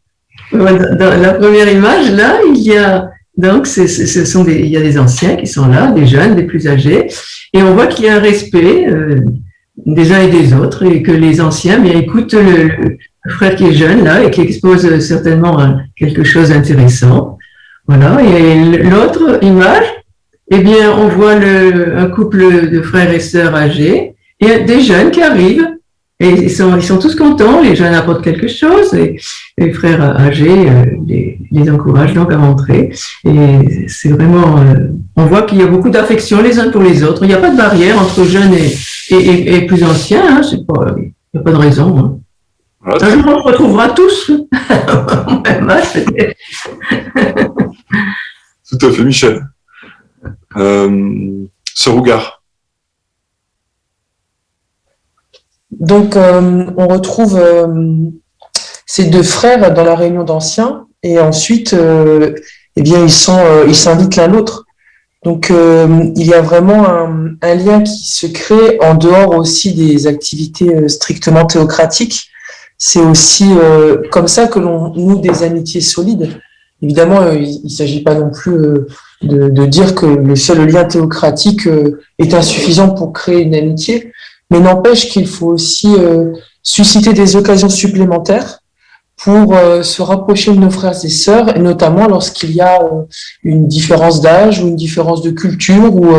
Dans la première image, là, il y a donc il y a des anciens qui sont là, des jeunes, des plus âgés, et on voit qu'il y a un respect des uns et des autres, et que les anciens écoutent le frère qui est jeune là et qui expose certainement quelque chose d'intéressant. Voilà. Et l'autre image, on voit un couple de frères et sœurs âgés et des jeunes qui arrivent. Et ils sont tous contents, les jeunes apportent quelque chose, et les frères âgés les encouragent donc à rentrer. Et c'est vraiment, on voit qu'il y a beaucoup d'affection les uns pour les autres. Il n'y a pas de barrière entre jeunes et plus anciens, il n'y a pas de raison. Hein. Un jour, on se retrouvera tous au même âge, peut-être. Tout à fait, Michel. Ce regard. Donc, on retrouve ces deux frères dans la réunion d'anciens, et ensuite, ils s'invitent l'un l'autre. Donc, il y a vraiment un lien qui se crée en dehors aussi des activités strictement théocratiques. C'est aussi comme ça que l'on noue des amitiés solides. Évidemment, il ne s'agit pas non plus de dire que le seul lien théocratique est insuffisant pour créer une amitié, mais n'empêche qu'il faut aussi susciter des occasions supplémentaires pour se rapprocher de nos frères et sœurs, et notamment lorsqu'il y a une différence d'âge ou une différence de culture ou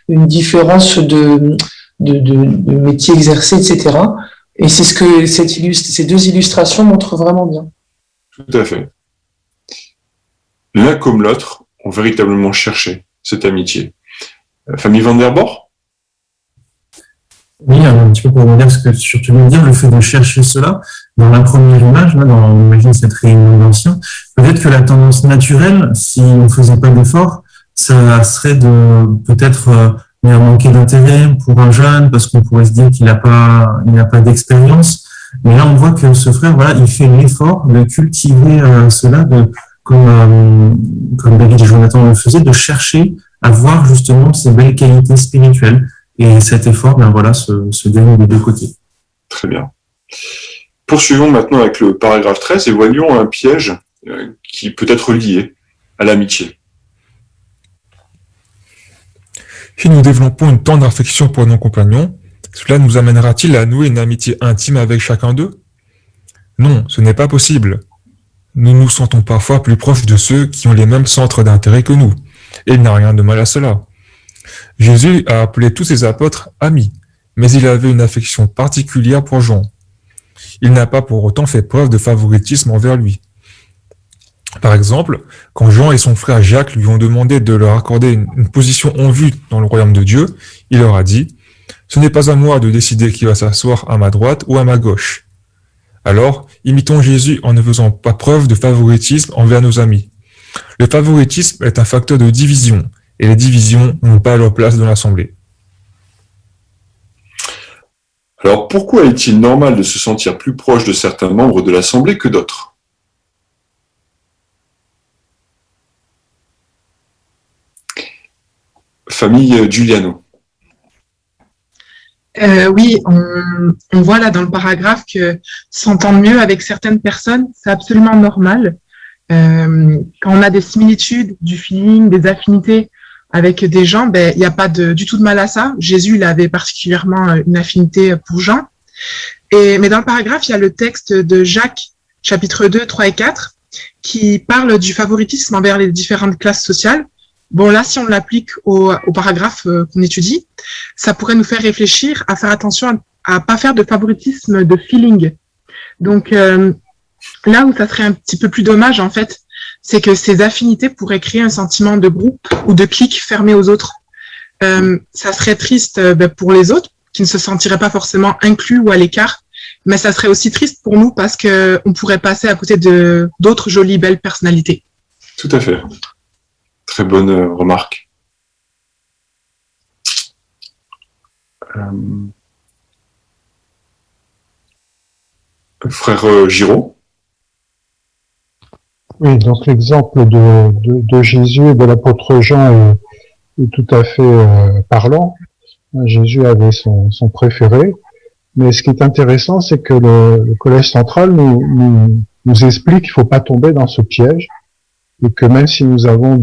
une différence de métier exercé, etc. Et c'est ce que ces deux illustrations montrent vraiment bien. Tout à fait. L'un comme l'autre ont véritablement cherché cette amitié. Famille Van der Bor? Oui, un petit peu pour vous dire ce que tu veux dire, le fait de chercher cela, dans la première image, là, on imagine cette réunion d'anciens, peut-être que la tendance naturelle, si on ne faisait pas d'effort, ça serait de peut-être manquer d'intérêt pour un jeune, parce qu'on pourrait se dire qu'il n'a pas d'expérience. Mais là, on voit que ce frère, voilà, il fait l'effort de cultiver cela, comme David et Jonathan le faisaient, de chercher à voir justement ces belles qualités spirituelles. Et cet effort, se déroule des deux côtés. Très bien. Poursuivons maintenant avec le paragraphe 13 et voyons un piège qui peut être lié à l'amitié. Si nous développons une tendre affection pour nos compagnons, cela nous amènera-t-il à nouer une amitié intime avec chacun d'eux? Non, ce n'est pas possible. Nous nous sentons parfois plus proches de ceux qui ont les mêmes centres d'intérêt que nous, et il n'y a rien de mal à cela. Jésus a appelé tous ses apôtres amis, mais il avait une affection particulière pour Jean. Il n'a pas pour autant fait preuve de favoritisme envers lui. Par exemple, quand Jean et son frère Jacques lui ont demandé de leur accorder une position en vue dans le royaume de Dieu, il leur a dit « Ce n'est pas à moi de décider qui va s'asseoir à ma droite ou à ma gauche. » Alors, imitons Jésus en ne faisant pas preuve de favoritisme envers nos amis. Le favoritisme est un facteur de division, et les divisions n'ont pas leur place dans l'Assemblée. Alors, pourquoi est-il normal de se sentir plus proche de certains membres de l'Assemblée que d'autres? Famille Giuliano. Oui, on voit là dans le paragraphe que s'entendre mieux avec certaines personnes, c'est absolument normal. Quand on a des similitudes, du feeling, des affinités avec des gens, il n'y a pas du tout de mal à ça. Jésus, il avait particulièrement une affinité pour Jean. Mais dans le paragraphe, il y a le texte de Jacques, chapitre 2, 3 et 4, qui parle du favoritisme envers les différentes classes sociales. Bon, là, si on l'applique au paragraphe qu'on étudie, ça pourrait nous faire réfléchir à faire attention à pas faire de favoritisme de feeling. Donc, là où ça serait un petit peu plus dommage, en fait, c'est que ces affinités pourraient créer un sentiment de groupe ou de clique fermé aux autres. Ça serait triste pour les autres, qui ne se sentiraient pas forcément inclus ou à l'écart, mais ça serait aussi triste pour nous parce qu'on pourrait passer à côté d'autres jolies, belles personnalités. Tout à fait. Très bonne remarque. Frère Giraud. Oui, donc l'exemple de Jésus et de l'apôtre Jean est tout à fait parlant. Jésus avait son préféré, mais ce qui est intéressant, c'est que le Collège central nous explique qu'il ne faut pas tomber dans ce piège, et que même si nous avons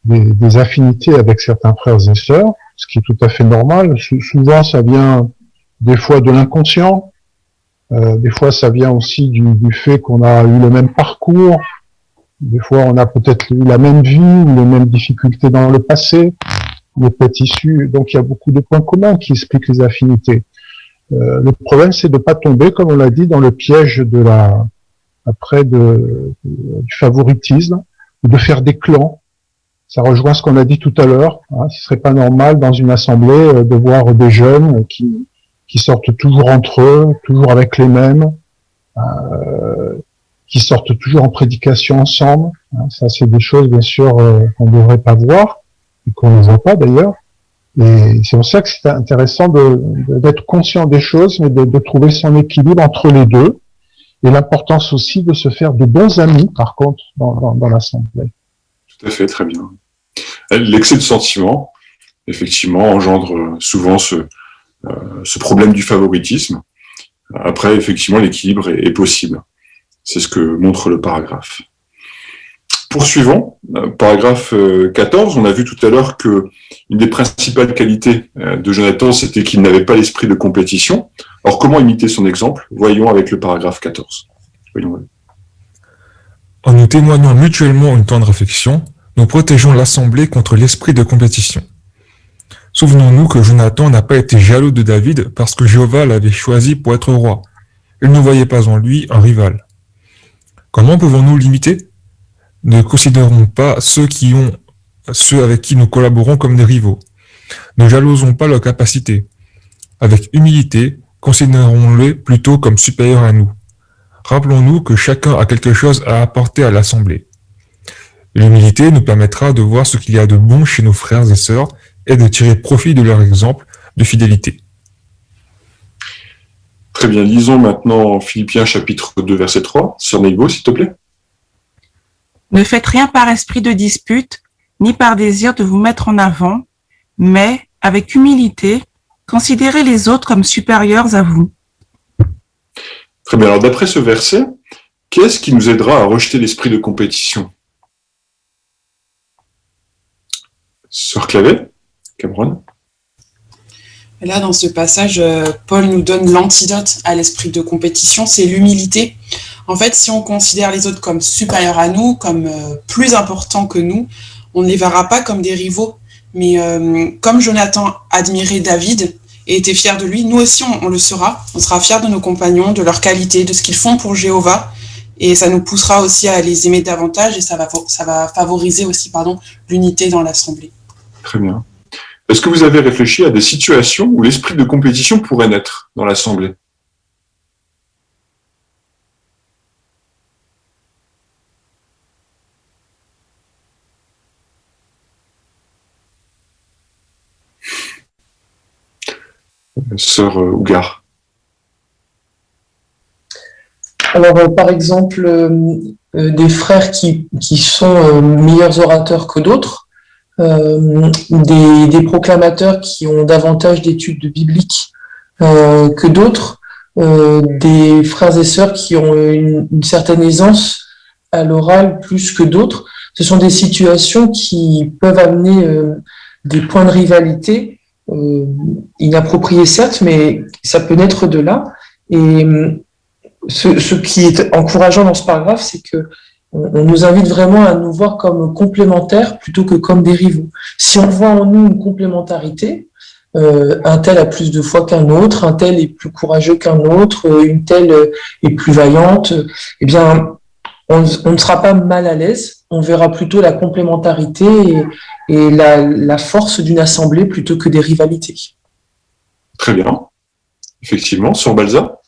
des affinités avec certains frères et sœurs, ce qui est tout à fait normal, souvent ça vient des fois de l'inconscient, des fois ça vient aussi du fait qu'on a eu le même parcours, des fois on a peut-être eu la même vie ou les mêmes difficultés dans le passé, les peut-être issus, donc il y a beaucoup de points communs qui expliquent les affinités. Le problème c'est de pas tomber, comme on l'a dit, dans le piège de du favoritisme, ou de faire des clans. Ça rejoint ce qu'on a dit tout à l'heure. Hein, ce serait pas normal dans une assemblée de voir des jeunes qui sortent toujours entre eux, toujours avec les mêmes, qui sortent toujours en prédication ensemble. Hein, ça, c'est des choses, bien sûr, qu'on ne devrait pas voir, et qu'on ne voit pas d'ailleurs. Et c'est pour ça que c'est intéressant d'être conscient des choses, mais de trouver son équilibre entre les deux, et l'importance aussi de se faire de bons amis, par contre, dans l'assemblée. Tout à fait, très bien. L'excès de sentiments, effectivement, engendre souvent ce problème du favoritisme. Après, effectivement, l'équilibre est possible. C'est ce que montre le paragraphe. Poursuivons. Paragraphe 14, on a vu tout à l'heure que une des principales qualités de Jonathan, c'était qu'il n'avait pas l'esprit de compétition. Alors, comment imiter son exemple? Voyons avec le paragraphe 14. Voyons. En nous témoignant mutuellement une tendre affection, nous protégeons l'assemblée contre l'esprit de compétition. Souvenons-nous que Jonathan n'a pas été jaloux de David parce que Jéhovah l'avait choisi pour être roi. Il ne voyait pas en lui un rival. Comment pouvons-nous l'imiter? Ne considérons pas ceux avec qui nous collaborons comme des rivaux. Ne jalousons pas leurs capacités. Avec humilité, considérons-les plutôt comme supérieurs à nous. Rappelons-nous que chacun a quelque chose à apporter à l'assemblée. L'humilité nous permettra de voir ce qu'il y a de bon chez nos frères et sœurs et de tirer profit de leur exemple de fidélité. Très bien, lisons maintenant Philippiens chapitre 2, verset 3. Sœur Neibo, s'il te plaît. Ne faites rien par esprit de dispute, ni par désir de vous mettre en avant, mais, avec humilité, considérez les autres comme supérieurs à vous. Très bien, alors d'après ce verset, qu'est-ce qui nous aidera à rejeter l'esprit de compétition? Sœur Clavet, Cameron. Là, dans ce passage, Paul nous donne l'antidote à l'esprit de compétition, c'est l'humilité. En fait, si on considère les autres comme supérieurs à nous, comme plus importants que nous, on ne les verra pas comme des rivaux. Mais comme Jonathan admirait David et était fier de lui, nous aussi on le sera. On sera fiers de nos compagnons, de leur qualité, de ce qu'ils font pour Jéhovah. Et ça nous poussera aussi à les aimer davantage et ça va favoriser aussi l'unité dans l'assemblée. Très bien. Est-ce que vous avez réfléchi à des situations où l'esprit de compétition pourrait naître dans l'assemblée? Sœur Ougar. Alors, par exemple, des frères qui sont meilleurs orateurs que d'autres, des proclamateurs qui ont davantage d'études bibliques que d'autres, des frères et sœurs qui ont une certaine aisance à l'oral plus que d'autres. Ce sont des situations qui peuvent amener des points de rivalité inappropriés certes, mais ça peut naître de là. Et ce qui est encourageant dans ce paragraphe, c'est que on nous invite vraiment à nous voir comme complémentaires plutôt que comme des rivaux. Si on voit en nous une complémentarité, un tel a plus de foi qu'un autre, un tel est plus courageux qu'un autre, une telle est plus vaillante, eh bien, on ne sera pas mal à l'aise, on verra plutôt la complémentarité et la force d'une assemblée plutôt que des rivalités. Très bien. Effectivement, sur Balza.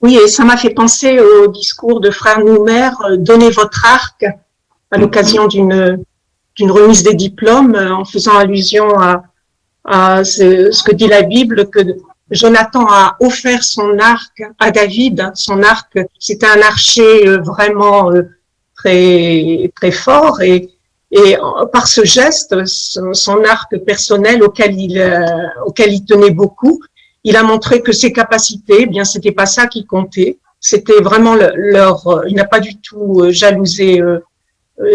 Oui, et ça m'a fait penser au discours de frère Noumer, donnez votre arc à l'occasion d'une remise des diplômes, en faisant allusion à ce que dit la Bible, que Jonathan a offert son arc à David. Son arc, c'était un archer vraiment très très fort, et par ce geste, son arc personnel auquel il tenait beaucoup, il a montré que ses capacités, eh bien, c'était pas ça qui comptait. C'était vraiment il n'a pas du tout jalousé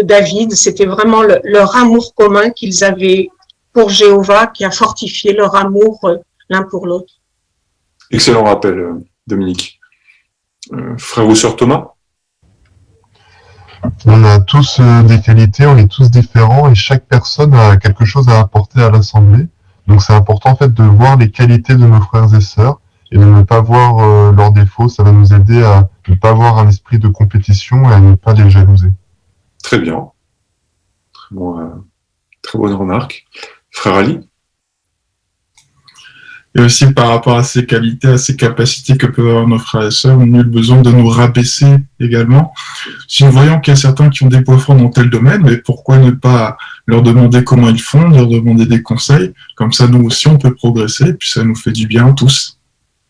David. C'était vraiment leur amour commun qu'ils avaient pour Jéhovah qui a fortifié leur amour l'un pour l'autre. Excellent rappel, Dominique. Frère ou sœur Thomas? On a tous des qualités, on est tous différents et chaque personne a quelque chose à apporter à l'Assemblée. Donc c'est important en fait de voir les qualités de nos frères et sœurs et de ne pas voir leurs défauts. Ça va nous aider à ne pas avoir un esprit de compétition et à ne pas les jalouser. Très bien. Très bonne remarque. Frère Ali? Et aussi par rapport à ces qualités, à ces capacités que peuvent avoir nos frères et sœurs, on a le besoin de nous rabaisser également. Si nous voyons qu'il y a certains qui ont des points forts dans tel domaine, mais pourquoi ne pas leur demander comment ils font, leur demander des conseils, comme ça nous aussi on peut progresser, et puis ça nous fait du bien tous.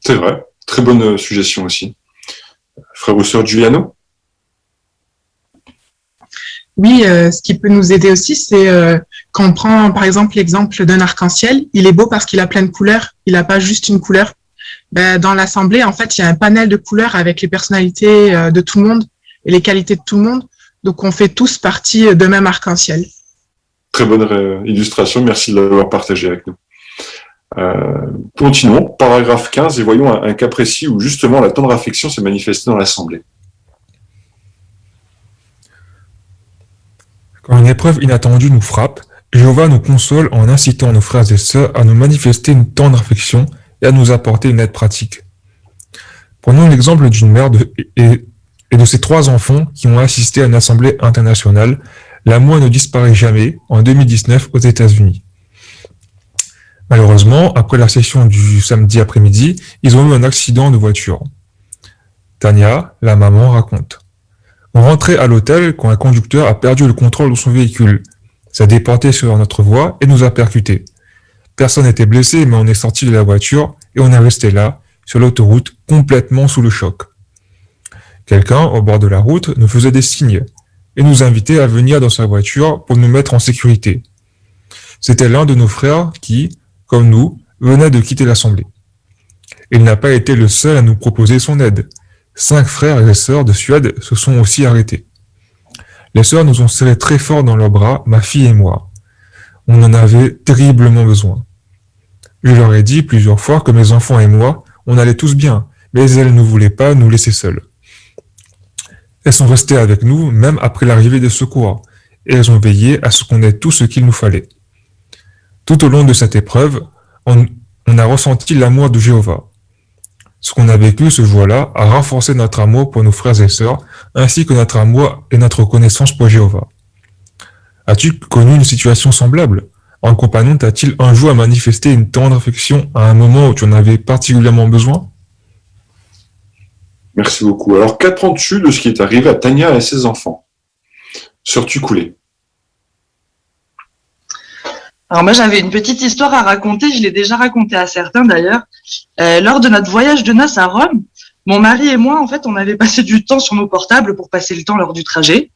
C'est vrai, très bonne suggestion aussi. Frère ou sœur Giuliano? Oui, ce qui peut nous aider aussi, c'est quand on prend par exemple l'exemple d'un arc-en-ciel, il est beau parce qu'il a plein de couleurs, il n'a pas juste une couleur. Dans l'assemblée, en fait, il y a un panel de couleurs avec les personnalités de tout le monde et les qualités de tout le monde, donc on fait tous partie d'un même arc-en-ciel. Très bonne illustration, merci de l'avoir partagé avec nous. Continuons, paragraphe 15, et voyons un cas précis où justement la tendre affection s'est manifestée dans l'assemblée. Quand une épreuve inattendue nous frappe, Jéhovah nous console en incitant nos frères et sœurs à nous manifester une tendre affection et à nous apporter une aide pratique. Prenons l'exemple d'une mère et de ses 3 enfants qui ont assisté à une assemblée internationale. L'amour ne disparaît jamais en 2019 aux États-Unis. Malheureusement, après la session du samedi après-midi, ils ont eu un accident de voiture. Tania, la maman, raconte. On rentrait à l'hôtel quand un conducteur a perdu le contrôle de son véhicule. Ça a déporté sur notre voie et nous a percutés. Personne n'était blessé, mais on est sorti de la voiture et on est resté là, sur l'autoroute, complètement sous le choc. Quelqu'un, au bord de la route, nous faisait des signes et nous invitait à venir dans sa voiture pour nous mettre en sécurité. C'était l'un de nos frères qui, comme nous, venait de quitter l'assemblée. Il n'a pas été le seul à nous proposer son aide. 5 frères et sœurs de Suède se sont aussi arrêtés. Les sœurs nous ont serrés très fort dans leurs bras, ma fille et moi. On en avait terriblement besoin. Je leur ai dit plusieurs fois que mes enfants et moi, on allait tous bien, mais elles ne voulaient pas nous laisser seuls. Elles sont restées avec nous même après l'arrivée des secours, et elles ont veillé à ce qu'on ait tout ce qu'il nous fallait. Tout au long de cette épreuve, on a ressenti l'amour de Jéhovah. Ce qu'on a vécu ce jour-là a renforcé notre amour pour nos frères et sœurs, ainsi que notre amour et notre reconnaissance pour Jéhovah. As-tu connu une situation semblable? Un compagnon t'a-t-il un jour manifesté une tendre affection à un moment où tu en avais particulièrement besoin? Merci beaucoup. Alors, qu'apprends-tu de ce qui est arrivé à Tania et ses enfants? Sœur Tukulé. Alors moi, j'avais une petite histoire à raconter, je l'ai déjà racontée à certains d'ailleurs. Lors de notre voyage de noces à Rome, mon mari et moi, en fait, on avait passé du temps sur nos portables pour passer le temps lors du trajet.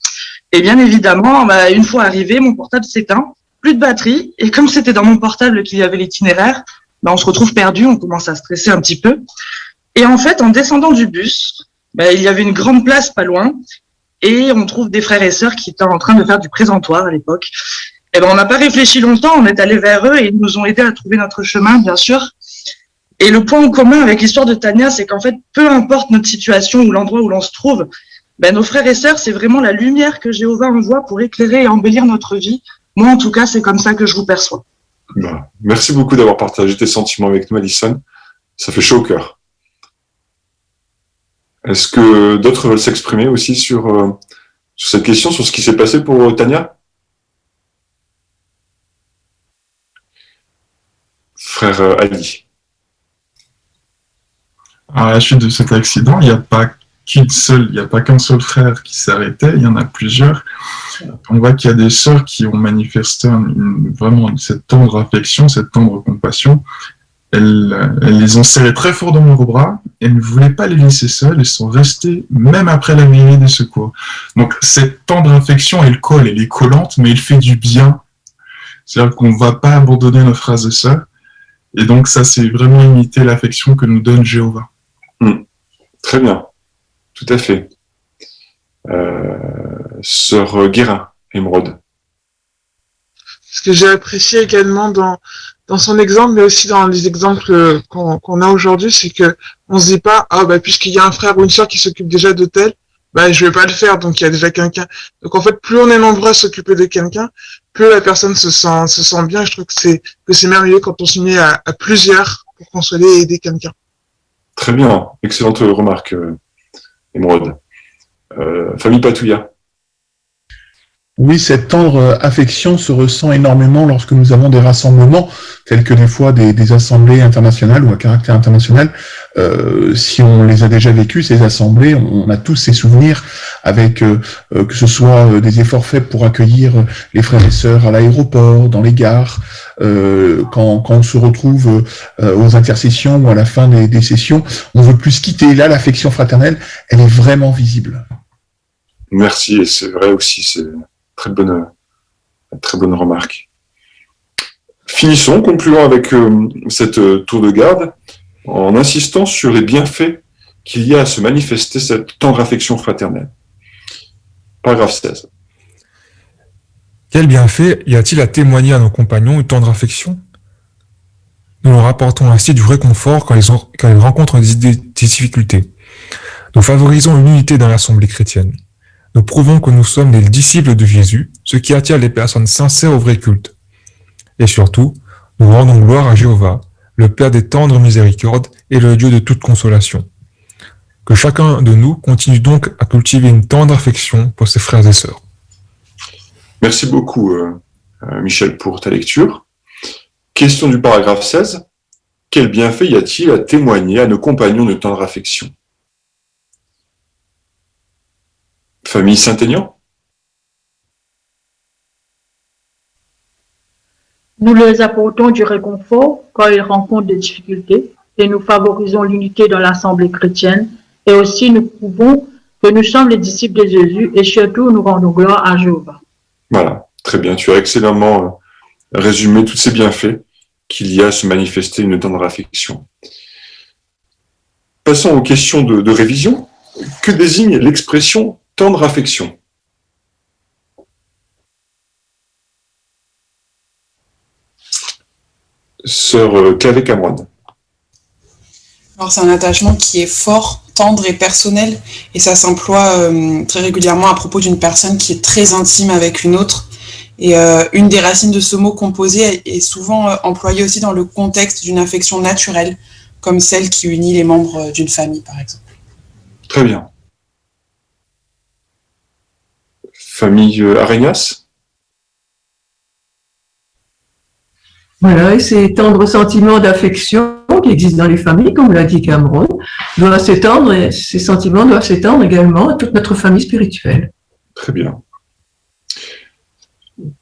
Et bien évidemment, bah, une fois arrivé, mon portable s'éteint, plus de batterie. Et comme c'était dans mon portable qu'il y avait l'itinéraire, bah, on se retrouve perdu, on commence à stresser un petit peu. Et en fait, en descendant du bus, bah, il y avait une grande place pas loin. Et on trouve des frères et sœurs qui étaient en train de faire du présentoir à l'époque. Et ben, on n'a pas réfléchi longtemps, on est allé vers eux et ils nous ont aidés à trouver notre chemin, bien sûr. Et le point en commun avec l'histoire de Tania, c'est qu'en fait, peu importe notre situation ou l'endroit où l'on se trouve, ben, nos frères et sœurs, c'est vraiment la lumière que Jéhovah envoie pour éclairer et embellir notre vie. Moi, en tout cas, c'est comme ça que je vous perçois. Merci beaucoup d'avoir partagé tes sentiments avec nous, Alison. Ça fait chaud au cœur. Est-ce que d'autres veulent s'exprimer aussi sur cette question, sur ce qui s'est passé pour Tania? Frère Ali. À la suite de cet accident, il n'y a pas qu'un seul frère qui s'est arrêté, il y en a plusieurs. On voit qu'il y a des sœurs qui ont manifesté vraiment cette tendre affection, cette tendre compassion. Elles les ont serrés très fort dans leurs bras, elles ne voulaient pas les laisser seules, elles sont restées même après la venue des secours. Donc cette tendre affection, elle colle, elle est collante, mais elle fait du bien. C'est-à-dire qu'on ne va pas abandonner nos frères et sœurs. Et donc ça, c'est vraiment imiter l'affection que nous donne Jéhovah. Très bien, tout à fait. Sœur Guérin, Émeraude. Ce que j'ai apprécié également dans son exemple, mais aussi dans les exemples qu'on a aujourd'hui, c'est que on se dit pas, ah bah puisqu'il y a un frère ou une sœur qui s'occupe déjà de tel, bah je vais pas le faire, donc il y a déjà quelqu'un. Donc en fait, plus on est nombreux à s'occuper de quelqu'un, plus la personne se sent bien. Je trouve que c'est merveilleux quand on se met à plusieurs pour consoler et aider quelqu'un. Très bien, excellente remarque, Émeraude. Famille Patouilla. Oui, cette tendre affection se ressent énormément lorsque nous avons des rassemblements, tels que des fois des assemblées internationales ou à caractère international. Si on les a déjà vécues, ces assemblées, on a tous ces souvenirs avec que ce soit des efforts faits pour accueillir les frères et sœurs à l'aéroport, dans les gares, quand on se retrouve aux intercessions ou à la fin des sessions, on veut plus se quitter. Là, l'affection fraternelle, elle est vraiment visible. Merci, et c'est vrai aussi, c'est très bonne remarque. Finissons, concluons avec cette tour de garde en insistant sur les bienfaits qu'il y a à se manifester cette tendre affection fraternelle. Paragraphe 16. Quel bienfait y a-t-il à témoigner à nos compagnons une tendre affection? Nous leur apportons ainsi du réconfort quand ils rencontrent des difficultés. Nous favorisons une unité dans l'assemblée chrétienne. Nous prouvons que nous sommes les disciples de Jésus, ce qui attire les personnes sincères au vrai culte. Et surtout, nous rendons gloire à Jéhovah, le Père des tendres miséricordes et le Dieu de toute consolation. Que chacun de nous continue donc à cultiver une tendre affection pour ses frères et sœurs. Merci beaucoup, Michel, pour ta lecture. Question du paragraphe 16. Quel bienfait y a-t-il à témoigner à nos compagnons de tendre affection? Famille Saint-Aignan. Nous leur apportons du réconfort quand ils rencontrent des difficultés et nous favorisons l'unité dans l'assemblée chrétienne et aussi nous prouvons que nous sommes les disciples de Jésus et surtout nous rendons gloire à Jéhovah. Voilà, très bien. Tu as excellemment résumé tous ces bienfaits qu'il y a à se manifester une tendre affection. Passons aux questions de révision. Que désigne l'expression tendre affection? Sœur Clavé Cameron. Alors c'est un attachement qui est fort, tendre et personnel, et ça s'emploie très régulièrement à propos d'une personne qui est très intime avec une autre. Et une des racines de ce mot composé est souvent employée aussi dans le contexte d'une affection naturelle, comme celle qui unit les membres d'une famille, par exemple. Très bien. Famille Arenas. Voilà, et ces tendres sentiments d'affection qui existent dans les familles, comme l'a dit Cameron, doivent s'étendre, et ces sentiments doivent s'étendre également à toute notre famille spirituelle. Très bien.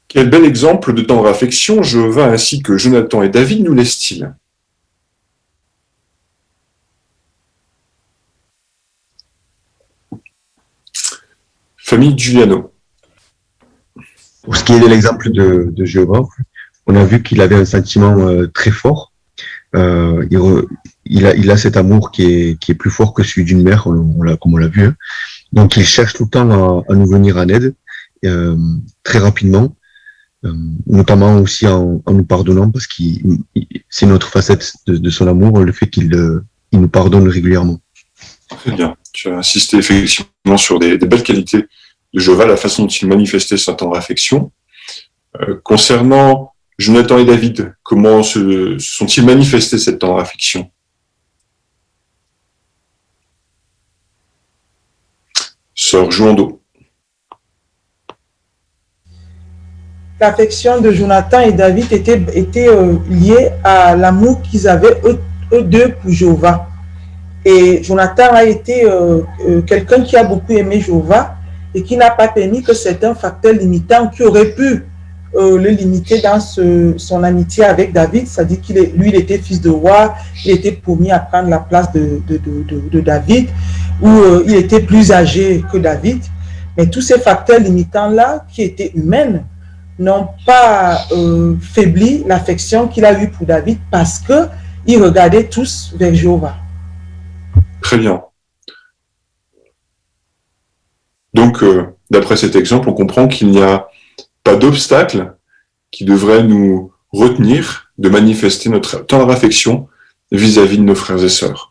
Quel bel exemple de tendre affection Jéhovah ainsi que Jonathan et David nous laissent-ils? Famille Giuliano. Pour ce qui est de l'exemple de Jéhovah, on a vu qu'il avait un sentiment très fort. Il a cet amour qui est plus fort que celui d'une mère, comme on l'a vu. Hein. Donc il cherche tout le temps à nous venir en aide, très rapidement, notamment aussi en nous pardonnant, parce que c'est notre facette de son amour, le fait qu'il nous pardonne régulièrement. Très bien. Tu as insisté effectivement sur des belles qualités de Jéhovah, la façon dont il manifestait sa tendre affection. Concernant Jonathan et David, comment se sont-ils manifestés cette tendre affection? Sœur Jouando. L'affection de Jonathan et David était liée à l'amour qu'ils avaient eux deux pour Jéhovah. Et Jonathan a été quelqu'un qui a beaucoup aimé Jéhovah et qui n'a pas permis que certains facteurs limitants qui auraient pu le limiter dans son amitié avec David, c'est-à-dire qu'il était fils de roi, il était promis à prendre la place de David, ou il était plus âgé que David. Mais tous ces facteurs limitants-là, qui étaient humains, n'ont pas faibli l'affection qu'il a eue pour David parce qu'ils regardaient tous vers Jéhovah. Très bien. Donc, d'après cet exemple, on comprend qu'il n'y a pas d'obstacle qui devrait nous retenir de manifester notre tendre affection vis-à-vis de nos frères et sœurs.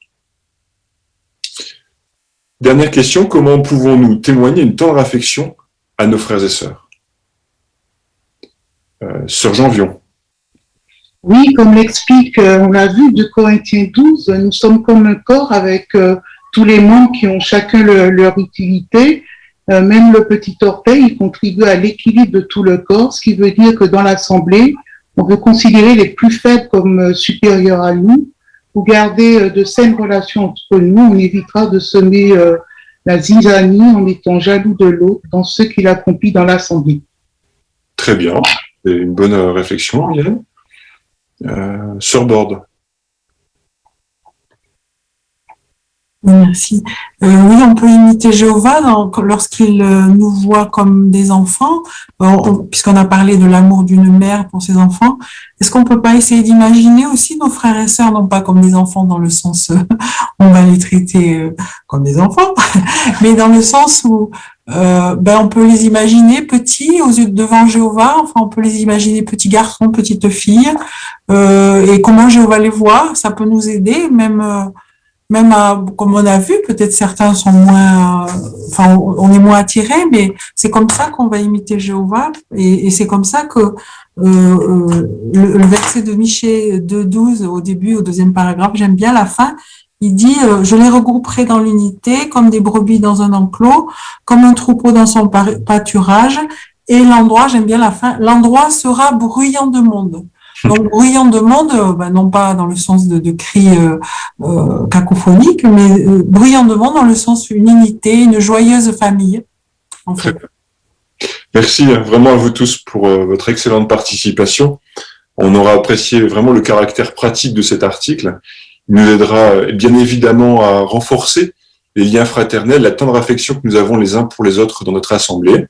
Dernière question, comment pouvons-nous témoigner une tendre affection à nos frères et sœurs? Sœur Janvion. Oui, comme l'explique, on l'a vu, de Corinthiens 12, nous sommes comme un corps avec tous les membres qui ont chacun leur utilité. Même le petit orteil, il contribue à l'équilibre de tout le corps, ce qui veut dire que dans l'assemblée, on veut considérer les plus faibles comme supérieurs à nous. Pour garder de saines relations entre nous, on évitera de semer la zizanie en étant jaloux de l'autre dans ce qu'il accomplit dans l'assemblée. Très bien, c'est une bonne réflexion, Yann. Sœur Borde. Merci. Oui, on peut imiter Jéhovah lorsqu'il nous voit comme des enfants, puisqu'on a parlé de l'amour d'une mère pour ses enfants. Est-ce qu'on peut pas essayer d'imaginer aussi nos frères et sœurs, non pas comme des enfants dans le sens on va les traiter comme des enfants, mais dans le sens où on peut les imaginer petits aux yeux devant Jéhovah, enfin on peut les imaginer petits garçons, petites filles, et comment Jéhovah les voit, ça peut nous aider, même comme on a vu, peut-être certains sont moins, on est moins attirés, mais c'est comme ça qu'on va imiter Jéhovah, et c'est comme ça que le verset de Michée 2:12 au début, au deuxième paragraphe, j'aime bien la fin. Il dit, je les regrouperai dans l'unité, comme des brebis dans un enclos, comme un troupeau dans son pâturage, et l'endroit, j'aime bien la fin, l'endroit sera bruyant de monde. Donc, bruyant de monde, non pas dans le sens de cris cacophoniques, mais bruyant de monde dans le sens une unité, une joyeuse famille, en fait. Merci vraiment à vous tous pour votre excellente participation. On aura apprécié vraiment le caractère pratique de cet article. Il nous aidera bien évidemment à renforcer les liens fraternels, la tendre affection que nous avons les uns pour les autres dans notre assemblée.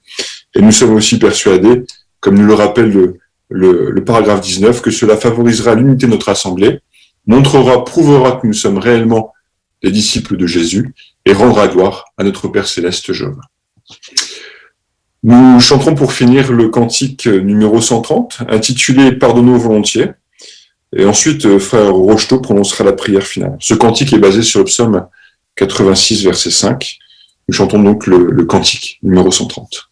Et nous sommes aussi persuadés, comme nous le rappelle le paragraphe 19, que cela favorisera l'unité de notre assemblée, prouvera que nous sommes réellement les disciples de Jésus et rendra gloire à notre Père Céleste Jéhovah. Nous chanterons pour finir le cantique numéro 130, intitulé « Pardonnons volontiers ». Et ensuite, frère Rocheteau prononcera la prière finale. Ce cantique est basé sur le psaume 86, verset 5. Nous chantons donc le cantique numéro 130.